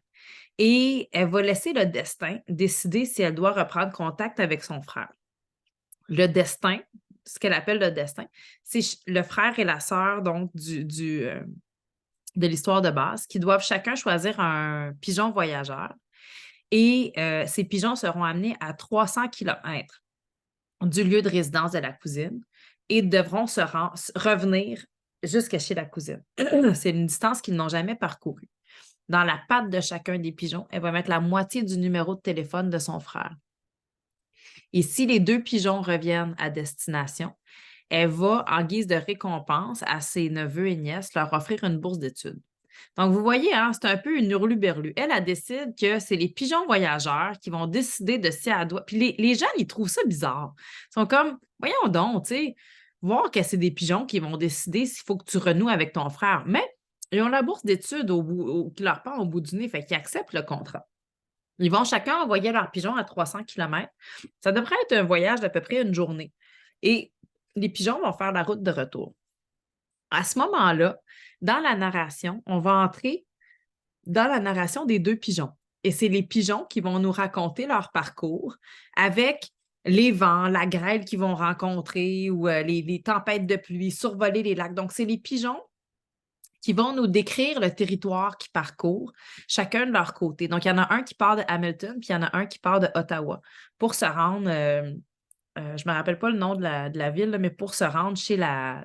Et elle va laisser le destin décider si elle doit reprendre contact avec son frère. Le destin, ce qu'elle appelle le destin, c'est le frère et la sœur donc de l'histoire de base qui doivent chacun choisir un pigeon voyageur. Et ces pigeons seront amenés à 300 km du lieu de résidence de la cousine et devront revenir jusqu'à chez la cousine. C'est une distance qu'ils n'ont jamais parcourue. Dans la patte de chacun des pigeons, elle va mettre la moitié du numéro de téléphone de son frère. Et si les 2 pigeons reviennent à destination, elle va, en guise de récompense à ses neveux et nièces, leur offrir une bourse d'études. Donc, vous voyez, hein, c'est un peu une hurluberlue. Elle décide que c'est les pigeons voyageurs qui vont décider de si elle doit. Puis les gens, ils trouvent ça bizarre. Ils sont comme, voyons donc, tu sais, voir que c'est des pigeons qui vont décider s'il faut que tu renoues avec ton frère. Mais ils ont la bourse d'études qui leur part au bout du nez, fait qu'ils acceptent le contrat. Ils vont chacun envoyer leurs pigeons à 300 km. Ça devrait être un voyage d'à peu près une journée. Et les pigeons vont faire la route de retour. À ce moment-là, dans la narration, on va entrer dans la narration des 2 pigeons. Et c'est les pigeons qui vont nous raconter leur parcours avec les vents, la grêle qu'ils vont rencontrer ou les tempêtes de pluie, survoler les lacs. Donc, c'est les pigeons qui vont nous décrire le territoire qu'ils parcourent, chacun de leur côté. Donc, il y en a un qui part de Hamilton, puis il y en a un qui part de Ottawa pour se rendre, je ne me rappelle pas le nom de la ville, là, mais pour se rendre chez la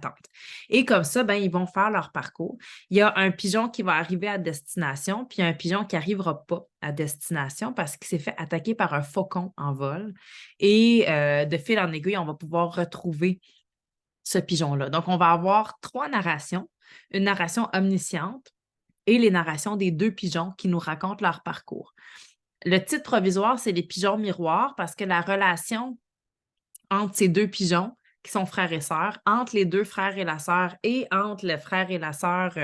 tante. Et comme ça, ben, ils vont faire leur parcours. Il y a un pigeon qui va arriver à destination, puis un pigeon qui n'arrivera pas à destination parce qu'il s'est fait attaquer par un faucon en vol. Et de fil en aiguille, on va pouvoir retrouver ce pigeon-là. Donc, on va avoir 3 narrations, une narration omnisciente et les narrations des 2 pigeons qui nous racontent leur parcours. Le titre provisoire, c'est les pigeons miroirs parce que la relation entre ces 2 pigeons, qui sont frères et sœurs, entre les 2 frères et la sœur et entre le frère et la sœur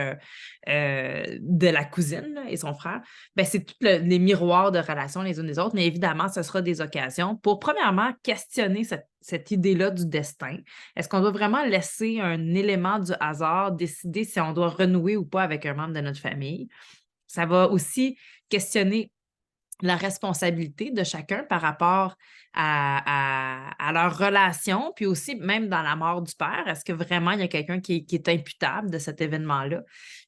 de la cousine là, et son frère, ben, c'est tous les miroirs de relations les unes des autres, mais évidemment, ce sera des occasions pour, premièrement, questionner cette idée-là du destin. Est-ce qu'on doit vraiment laisser un élément du hasard décider si on doit renouer ou pas avec un membre de notre famille? Ça va aussi questionner la responsabilité de chacun par rapport à leur relation, puis aussi même dans la mort du père, est-ce que vraiment il y a quelqu'un qui est imputable de cet événement-là?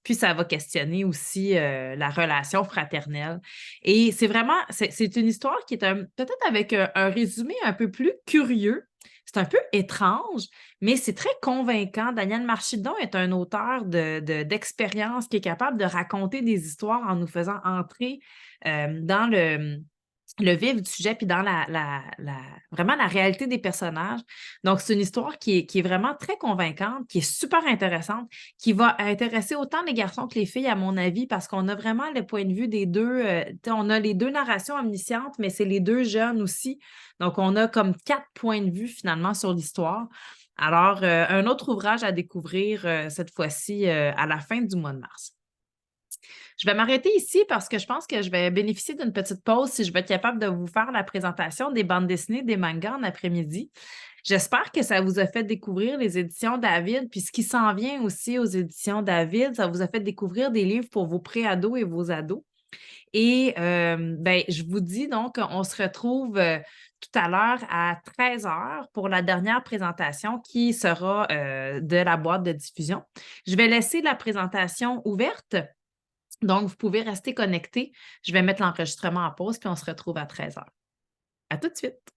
Puis ça va questionner aussi la relation fraternelle. Et c'est vraiment, c'est une histoire qui est peut-être avec un résumé un peu plus curieux. C'est un peu étrange, mais c'est très convaincant. Daniel Marchildon est un auteur d'expérience qui est capable de raconter des histoires en nous faisant entrer dans le vif du sujet, puis dans vraiment la réalité des personnages. Donc, c'est une histoire qui est vraiment très convaincante, qui est super intéressante, qui va intéresser autant les garçons que les filles, à mon avis, parce qu'on a vraiment le point de vue des deux. On a les deux narrations omniscientes, mais c'est les deux jeunes aussi. Donc, on a comme 4 points de vue finalement sur l'histoire. Alors, un autre ouvrage à découvrir cette fois-ci à la fin du mois de mars. Je vais m'arrêter ici parce que je pense que je vais bénéficier d'une petite pause si je vais être capable de vous faire la présentation des bandes dessinées, des mangas en après-midi. J'espère que ça vous a fait découvrir les éditions David, puis ce qui s'en vient aussi aux éditions David, ça vous a fait découvrir des livres pour vos pré-ados et vos ados. Et ben, je vous dis donc, on se retrouve tout à l'heure à 13 heures pour la dernière présentation qui sera de la boîte de diffusion. Je vais laisser la présentation ouverte. Donc, vous pouvez rester connecté. Je vais mettre l'enregistrement en pause, puis on se retrouve à 13 heures. À tout de suite.